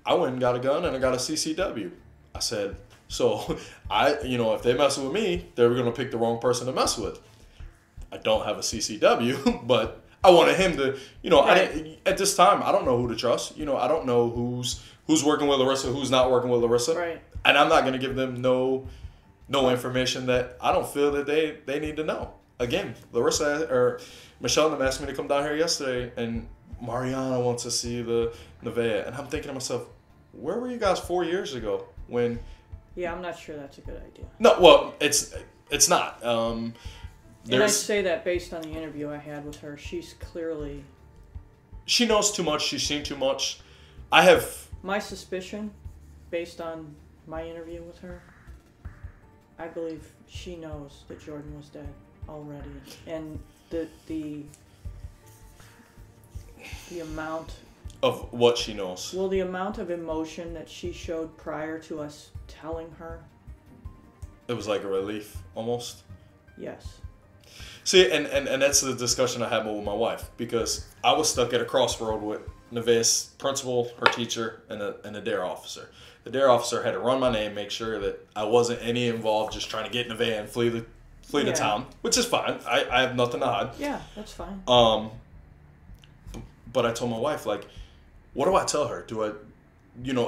I went and got a gun and I got a CCW. I said, so if they mess with me, they're going to pick the wrong person to mess with. I don't have a CCW, but I wanted him to, right. At this time, I don't know who to trust. I don't know who's working with Larissa, who's not working with Larissa. Right. And I'm not going to give them no information that I don't feel that they need to know. Again, Larissa or Michelle and them asked me to come down here yesterday, and Mariana wants to see the Nevaeh. And I'm thinking to myself, where were you guys 4 years ago when... Yeah, I'm not sure that's a good idea. No, well, it's not. And I'd say that based on the interview I had with her, she's clearly... She knows too much. She's seen too much. I have... My suspicion, based on my interview with her, I believe she knows that Jordan was dead already. And the amount... Of what she knows. Well, the amount of emotion that she showed prior to us telling her. It was like a relief, almost. Yes. See, and that's the discussion I had with my wife, because I was stuck at a crossroad with Nevaeh's principal, her teacher, and a DARE officer. The DARE officer had to run my name, make sure that I wasn't any involved, just trying to get Nevaeh and flee the town, which is fine. I have nothing to hide. Yeah, that's fine. But I told my wife, like, what do I tell her? Do I,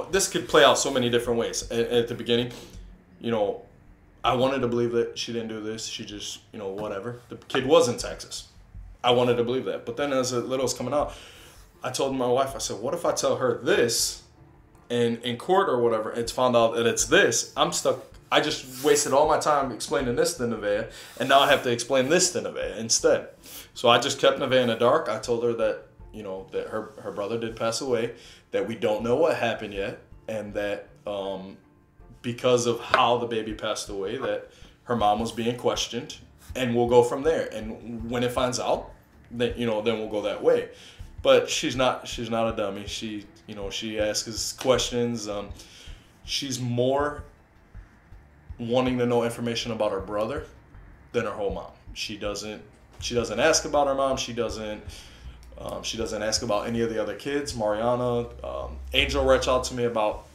this could play out so many different ways. At the beginning, I wanted to believe that she didn't do this. She just, whatever. The kid was in Texas. I wanted to believe that. But then as the little was coming out, I told my wife, I said, what if I tell her this and in court or whatever, it's found out that it's this? I'm stuck. I just wasted all my time explaining this to Nevaeh, and now I have to explain this to Nevaeh instead. So I just kept Nevaeh in the dark. I told her that, that her brother did pass away, that we don't know what happened yet, and that because of how the baby passed away, that her mom was being questioned, and we'll go from there. And when it finds out, then then we'll go that way. But she's not a dummy. She asks questions. She's more wanting to know information about her brother than her whole mom. She doesn't ask about her mom. She doesn't ask about any of the other kids. Mariana, Angel reached out to me about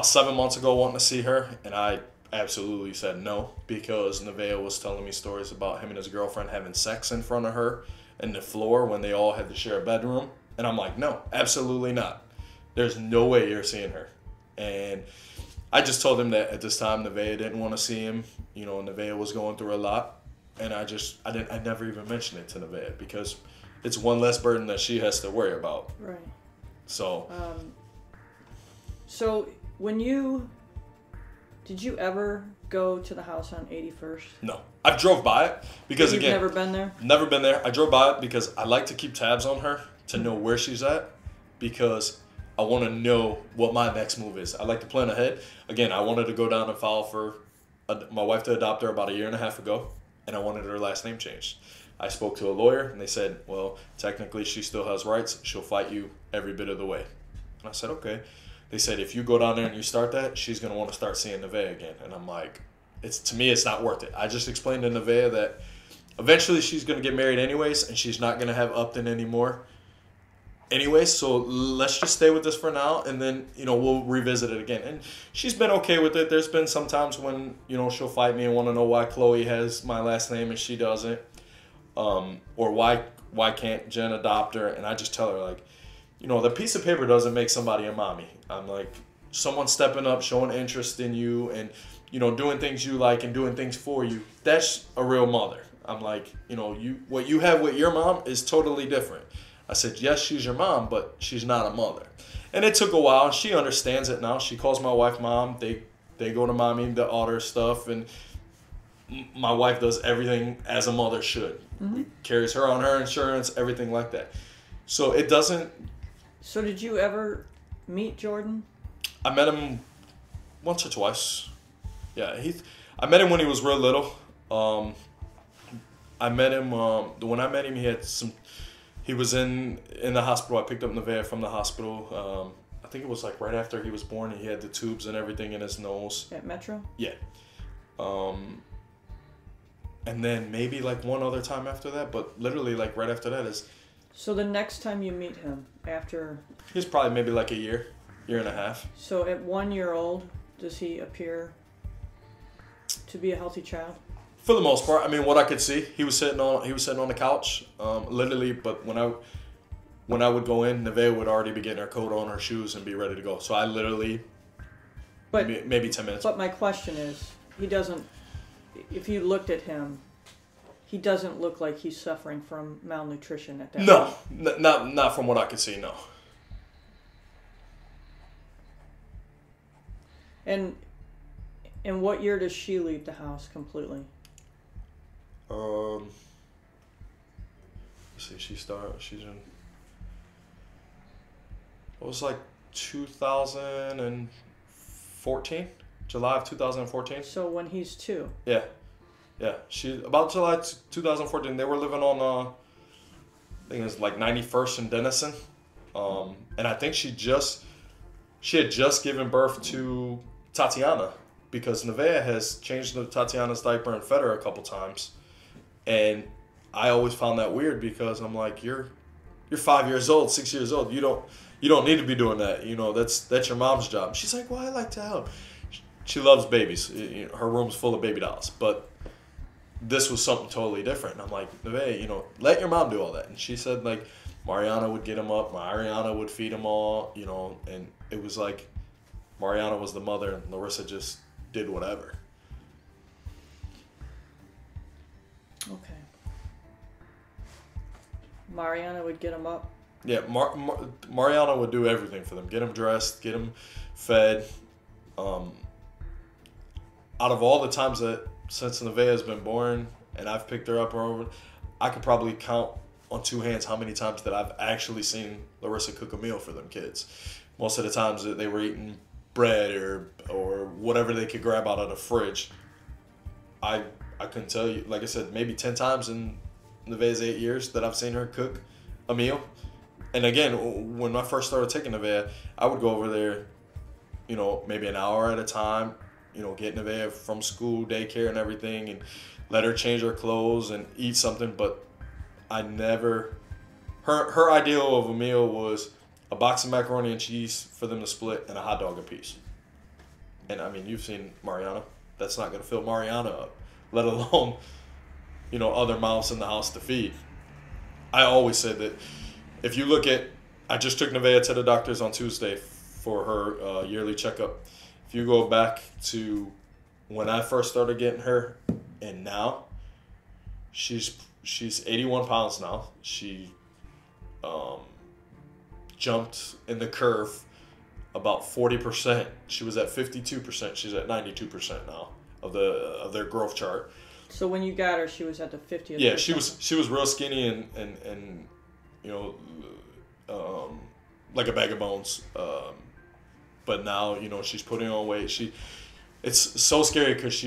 7 months ago wanting to see her, and I absolutely said no, because Nevaeh was telling me stories about him and his girlfriend having sex in front of her in the floor when they all had to share a bedroom. And I'm like, no, absolutely not. There's no way you're seeing her. And I just told him that at this time Nevaeh didn't want to see him. You know, Nevaeh was going through a lot, and I never even mentioned it to Nevaeh because it's one less burden that she has to worry about. Right. So. So did you ever go to the house on 81st? No, I drove by it because You've never been there? Never been there. I drove by it because I like to keep tabs on her to know where she's at because I want to know what my next move is. I like to plan ahead. Again, I wanted to go down and file for my wife to adopt her about 1.5 years ago, and I wanted her last name changed. I spoke to a lawyer, and they said, well, technically she still has rights. She'll fight you every bit of the way. And I said, okay. They said, if you go down there and you start that, she's going to want to start seeing Nevaeh again. And I'm like, to me, it's not worth it. I just explained to Nevaeh that eventually she's going to get married anyways, and she's not going to have Upton anymore. Anyways, so let's just stay with this for now, and then, you know, we'll revisit it again. And she's been okay with it. There's been some times when, you know, she'll fight me and want to know why Chloe has my last name and she doesn't. Or why can't Jen adopt her? And I just tell her, like, you know, the piece of paper doesn't make somebody a mommy. I'm like, someone stepping up, showing interest in you and, you know, doing things you like and doing things for you. That's a real mother. I'm like, you know, what you have with your mom is totally different. I said, yes, she's your mom, but she's not a mother. And it took a while, and she understands it now. She calls my wife mom. They go to mommy to order stuff, and my wife does everything as a mother should. Mm-hmm. Carries her on her insurance, everything like that. So it doesn't... So did you ever meet Jordan? I met him once or twice. Yeah, I met him when he was real little. I met him when I met him. He was in the hospital. I picked up Nevaeh from the hospital. I think it was like right after he was born. He had the tubes and everything in his nose. At Metro? Yeah. And then maybe like one other time after that, but literally like right after that is. So the next time you meet him after... He's probably maybe like a year and a half. So at 1 year old, does he appear to be a healthy child? For the most part, I mean, what I could see, he was sitting on the couch, literally. But when I would go in, Nevaeh would already be getting her coat on, her shoes, and be ready to go. So I literally, maybe 10 minutes. But my question is, he doesn't. If you looked at him, he doesn't look like he's suffering from malnutrition at that point. No, not from what I could see. No. And what year does she leave the house completely? Let's see, she's in, it was like 2014, July of 2014. So when he's 2. Yeah. About July 2014, they were living on, I think it was like 91st and Denison. And I think she had just given birth to Tatiana, because Nevaeh has changed Tatiana's diaper and fed her a couple times. And I always found that weird because I'm like, you're 5 years old, 6 years old. You don't need to be doing that. You know, that's your mom's job. She's like, well, I like to help. She loves babies. Her room's full of baby dolls. But this was something totally different. And I'm like, Nevaeh, let your mom do all that. And she said, like, Mariana would get them up. Mariana would feed them all, and it was like Mariana was the mother and Larissa just did whatever. Okay. Mariana would get them up? Yeah, Mariana would do everything for them. Get them dressed, get them fed. Out of all the times that since Nevaeh has been born and I've picked her up, I could probably count on 2 hands how many times that I've actually seen Larissa cook a meal for them kids. Most of the times that they were eating bread or whatever they could grab out of the fridge. I couldn't tell you, like I said, maybe 10 times in Nevaeh's 8 years that I've seen her cook a meal. And again, when I first started taking Nevaeh, I would go over there, maybe an hour at a time, get Nevaeh from school, daycare and everything, and let her change her clothes and eat something. But I never, her ideal of a meal was a box of macaroni and cheese for them to split and a hot dog apiece. And I mean, you've seen Mariana. That's not going to fill Mariana up, let alone, other mouths in the house to feed. I always said that if you look at, I just took Nevaeh to the doctors on Tuesday for her yearly checkup. if you go back to when I first started getting her and now, she's 81 pounds now. She jumped in the curve about 40%. She was at 52%. She's at 92% now of their growth chart. So when you got her, she was at the 50th. Yeah, she was real skinny and you know, like a bag of bones. But now, you know, she's putting on weight. It's so scary because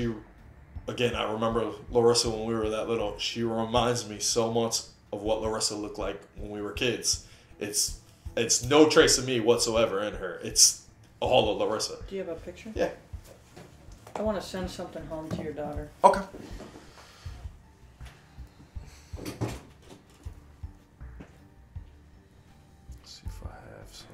again, I remember Larissa when we were that little. She reminds me so much of what Larissa looked like when we were kids. It's no trace of me whatsoever in her. It's all of Larissa. Do you have a picture? Yeah. I want to send something home to your daughter. Okay. Let's see if I have some.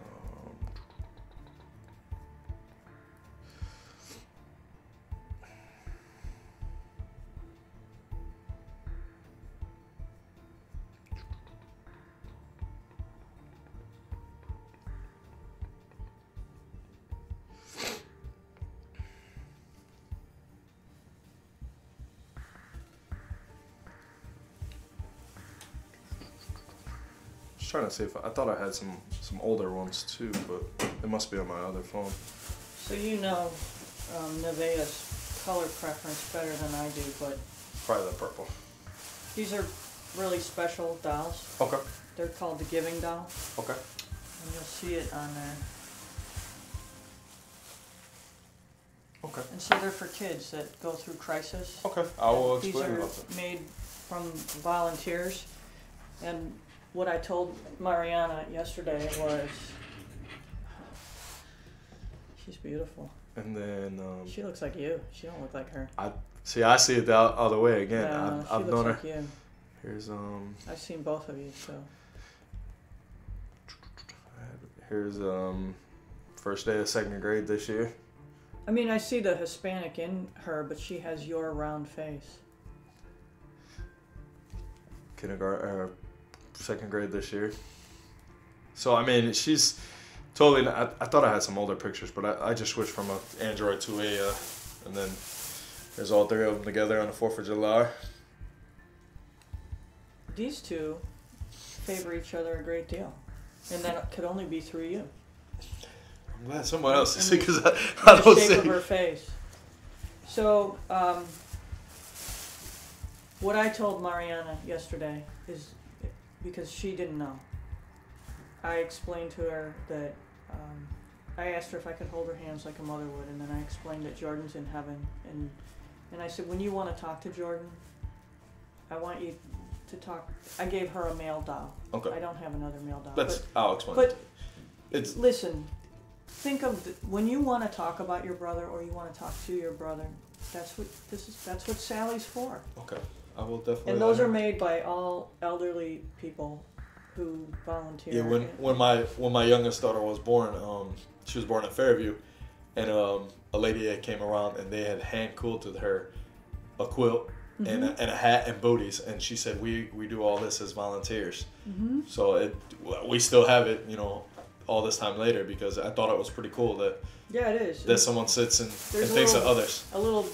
Trying to see if I thought I had some older ones too, but it must be on my other phone. So you know Nevaeh's color preference better than I do, but Probably the purple. these are really special dolls. Okay. They're called the Giving Doll, Okay. and you'll see it on there. Okay. And so they're for kids that go through crisis. Okay. I will These explain are about them. made from volunteers, and what I told Mariana yesterday was, she's beautiful. And then She looks like you. She don't look like her. I see it the other way again. No, I've she known looks her. like you. Here's I've seen both of you, so. here's first day of second grade this year. I mean, I see the Hispanic in her, but she has your round face. Kindergarten, second grade this year. So I mean, she's totally. I thought I had some older pictures, but I just switched from an Android to a, and then there's all three of them together on the 4th of July. These two favor each other a great deal, and that could only be through you. I'm glad someone else is And because the I don't shape see. of her face. So, what I told Mariana yesterday is, because she didn't know, I explained to her that I asked her if I could hold her hands like a mother would, and then I explained that Jordan's in heaven, and I said, when you want to talk to Jordan, I want you to talk. I gave her a male doll. Okay. I don't have another male doll. I'll explain. But It's listen, think of when you want to talk about your brother or you want to talk to your brother. That's what Sally's for. okay. I will definitely. And those are made by all elderly people who volunteer. Yeah, when my youngest daughter was born, she was born in Fairview, and a lady that came around and they had hand quilted her a quilt and a hat and booties, and she said we do all this as volunteers. Mm-hmm. So we still have it, you know, all this time later, because I thought it was pretty cool that Yeah, it is. that someone sits and There's thinks of little- others. A little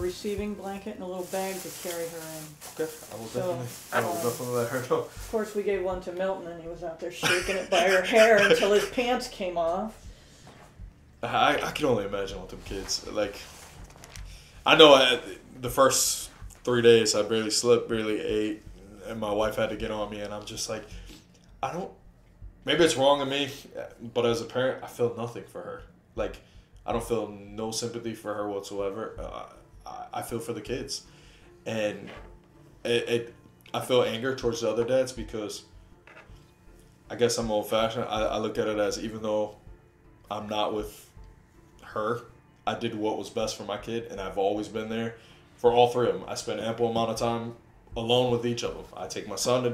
receiving blanket and a little bag to carry her in. Okay, I will So, definitely let her know. Of course, we gave one to Milton, and he was out there shaking it by her hair until his pants came off. I can only imagine with them kids. Like, I know the first 3 days I barely slept, barely ate, and my wife had to get on me, and I'm just like, maybe it's wrong of me, but as a parent, I feel nothing for her. Like, I don't feel no sympathy for her whatsoever. I feel for the kids, and I feel anger towards the other dads because I guess I'm old-fashioned. I look at it as, even though I'm not with her, I did what was best for my kid, and I've always been there for all three of them. I spend ample amount of time alone with each of them. I take my son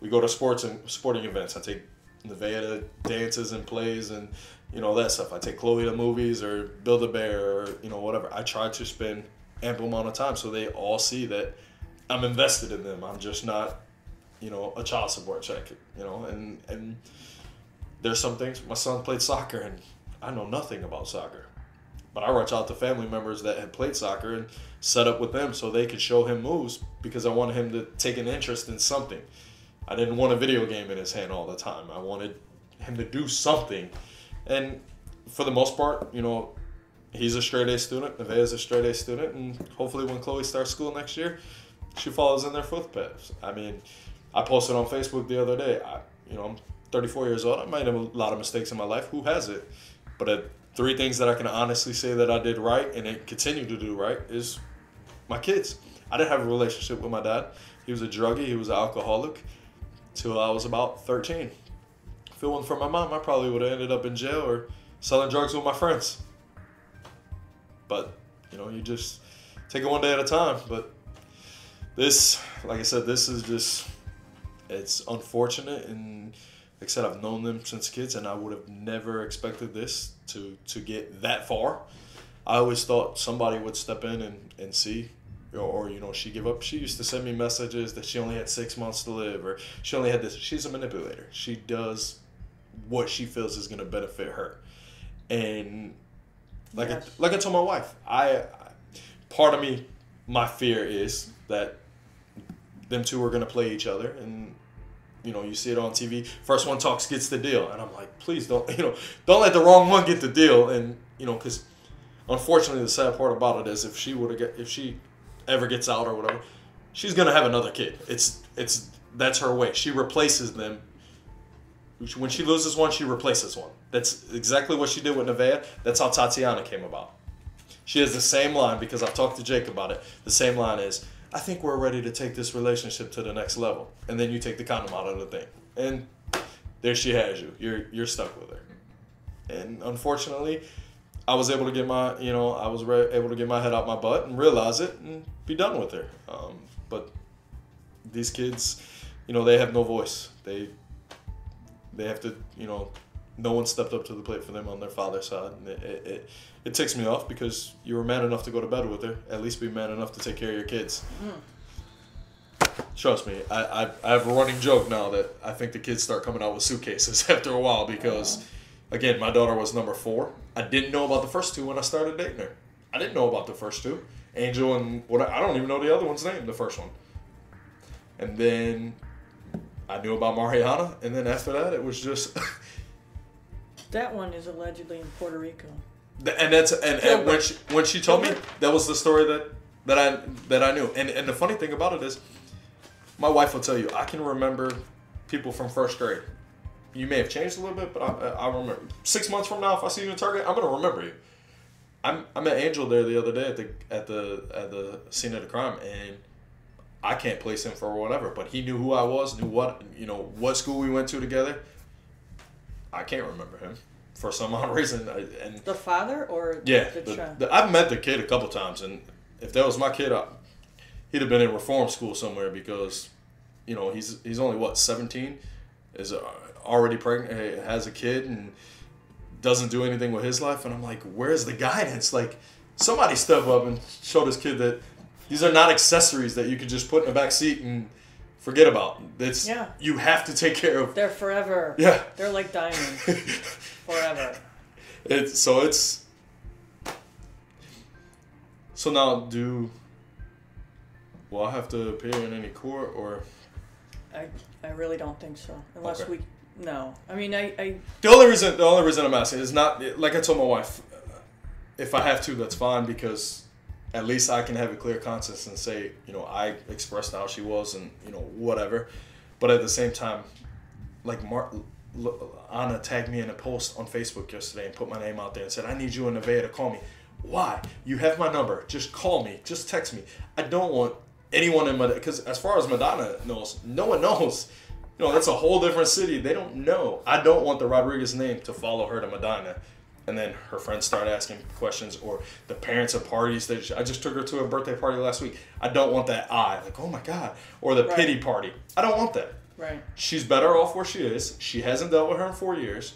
we go to sporting events. I take Nevaeh to dances and plays and, you know, that stuff. I take Chloe to movies or Build-A-Bear or, you know, whatever. I try to spend ample amount of time so they all see that I'm invested in them. I'm just not, you know, a child support check, you know, and there's some things. My son played soccer and I know nothing about soccer. But I reached out to family members that had played soccer and set up with them so they could show him moves because I wanted him to take an interest in something. I didn't want a video game in his hand all the time. I wanted him to do something. And for the most part, you know, he's a straight A student. Nevaeh's a straight A student. And hopefully when Chloe starts school next year, she follows in their footsteps. I mean, I posted on Facebook the other day, I'm 34 years old. I made a lot of mistakes in my life. Who hasn't? But 3 things that I can honestly say that I did right and it continue to do right is my kids. I didn't have a relationship with my dad. He was a druggie. He was an alcoholic till I was about 13. If it wasn't for my mom, I probably would have ended up in jail or selling drugs with my friends. But, you know, you just take it one day at a time. But this, like I said, this is just, it's unfortunate. And like I said, I've known them since kids, and I would have never expected this to get that far. I always thought somebody would step in and see, or you know, she give up. She used to send me messages that she only had 6 months to live, or she only had this. She's a manipulator. She does what she feels is going to benefit her. And like I told my wife, part of me, my fear is that them two are going to play each other, and you know, you see it on TV. First one talks gets the deal, and I'm like, please don't let the wrong one get the deal. And you know, because unfortunately, the sad part about it is if she ever gets out or whatever, she's gonna have another kid. That's her way. She replaces them. When she loses one, she replaces one. That's exactly what she did with Nevaeh. That's how Tatiana came about. She has the same line, because I've talked to Jake about it. The same line is, I think we're ready to take this relationship to the next level. And then you take the condom out of the thing. And there she has you. You're stuck with her. And unfortunately, I was able to get my, able to get my head out my butt and realize it and be done with her. But these kids, they have no voice. They have to, no one stepped up to the plate for them on their father's side. And it ticks me off, because you were man enough to go to bed with her. At least be man enough to take care of your kids. Trust me, I have a running joke now that I think the kids start coming out with suitcases after a while, because, again, my daughter was number 4. I didn't know about the first 2 when I started dating her. I didn't know about the first 2. Angel and I don't even know the other one's name, the first one. And then I knew about Mariana, and then after that, it was just... That one is allegedly in Puerto Rico. And when she told me, that was the story that I knew. And the funny thing about it is, my wife will tell you, I can remember people from first grade. You may have changed a little bit, but I remember. 6 months from now, if I see you in Target, I'm gonna remember you. I met Angel there the other day at the scene of the crime, and I can't place him for whatever, but he knew who I was, knew what school we went to together. I can't remember him for some odd reason. And the father or yeah, the child? I've met the kid a couple times, and if that was my kid, he'd have been in reform school somewhere, because, he's only 17, is already pregnant, has a kid, and doesn't do anything with his life. And I'm like, where's the guidance? Like, somebody step up and show this kid that these are not accessories that you can just put in the back seat and forget about. You have to take care of. They're forever. Yeah. They're like diamonds. Forever. So now will I have to appear in any court, or? I really don't think so. Unless okay. No. I mean, I. The only reason I'm asking is not, like I told my wife, if I have to, that's fine, because at least I can have a clear conscience and say, I expressed how she was, and, whatever. But at the same time, like Anna tagged me in a post on Facebook yesterday and put my name out there and said, I need you and Nevaeh to call me. Why? You have my number. Just call me. Just text me. I don't want anyone in Medina, because as far as Medina knows, no one knows. That's a whole different city. They don't know. I don't want the Rodriguez name to follow her to Medina. And then her friends start asking questions, or the parents of parties that I just took her to a birthday party last week. I don't want that like, oh my God, or the pity party. I don't want that. Right. She's better off where she is. She hasn't dealt with her in 4 years.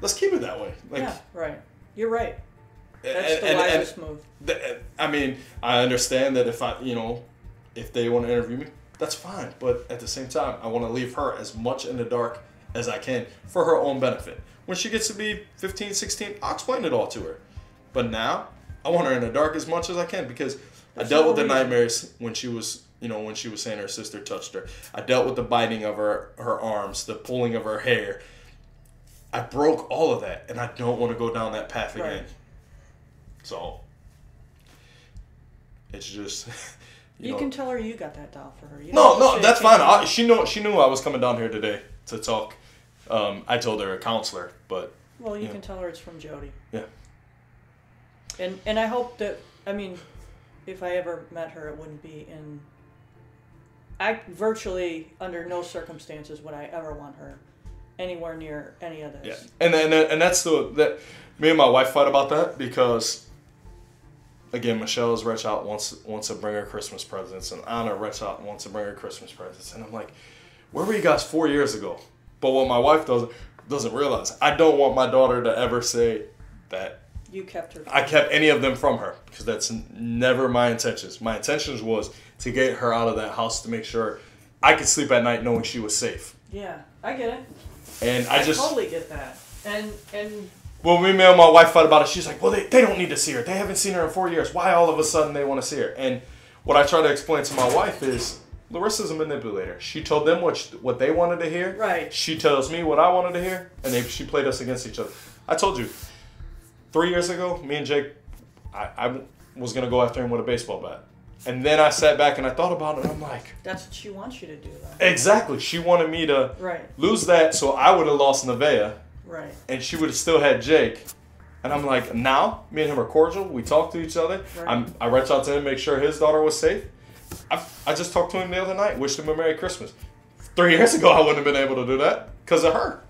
Let's keep it that way. Yeah, right. You're right. That's the wisest move. I mean, I understand that if they want to interview me, that's fine. But at the same time, I want to leave her as much in the dark as I can for her own benefit. When she gets to be 15, 16, I'll explain it all to her. But now, I want her in the dark as much as I can because There's I dealt no with the reason. nightmares when she was, when she was saying her sister touched her. I dealt with the biting of her arms, the pulling of her hair. I broke all of that, and I don't want to go down that path again. Right. So, it's just, You can tell her you got that doll for her. You No, don't have to say that's it fine. came from- She knew I was coming down here today to talk. I told her a counselor, but Well, you can tell her it's from Jody. yeah. And I hope that, I mean, if I ever met her, it wouldn't be in. I virtually, under no circumstances, would I ever want her anywhere near any of this. Yeah, and that's that. Me and my wife fight about that because, again, Michelle's rich out wants to bring her Christmas presents, and Anna rich out wants to bring her Christmas presents, and I'm like, where were you guys 4 years ago? But what my wife doesn't realize, I don't want my daughter to ever say that You kept her. I kept any of them from her because that's never my intentions. My intentions was to get her out of that house to make sure I could sleep at night knowing she was safe. Yeah, I get it. And I totally get that. And when me and my wife fight about it, she's like, well, they don't need to see her. They haven't seen her in 4 years. Why all of a sudden they want to see her? And what I try to explain to my wife is Larissa's a manipulator. She told them what they wanted to hear. Right. She tells me what I wanted to hear, and she played us against each other. I told you, 3 years ago, me and Jake, I was going to go after him with a baseball bat. And then I sat back and I thought about it, and I'm like... That's what she wants you to do, though. Exactly. She wanted me to Right. lose that so I would have lost Nevaeh. Right. And she would have still had Jake. And I'm like, now, me and him are cordial. We talk to each other. Right. I reached out to him, make sure his daughter was safe. I just talked to him the other night, wished him a Merry Christmas. 3 years ago, I wouldn't have been able to do that because of her.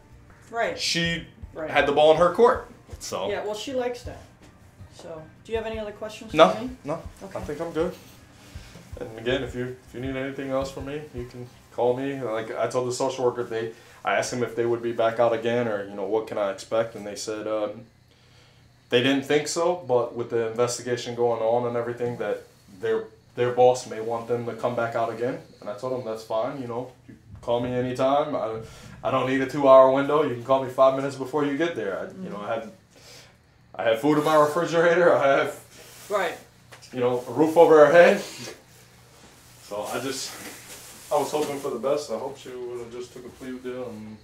Right. She Right. had the ball in her court. So Yeah, well, she likes that. So, do you have any other questions for No, me? no. Okay. I think I'm good. And again, if you need anything else from me, you can call me. Like I told the social worker, I asked them if they would be back out again, or what can I expect, and they said they didn't think so, but with the investigation going on and everything, that their boss may want them to come back out again. And I told them that's fine. You call me anytime. I don't need a 2-hour window. You can call me 5 minutes before you get there. I had food in my refrigerator. I have Right. a roof over our head. So I was hoping for the best. I hope she would have just took a plea deal and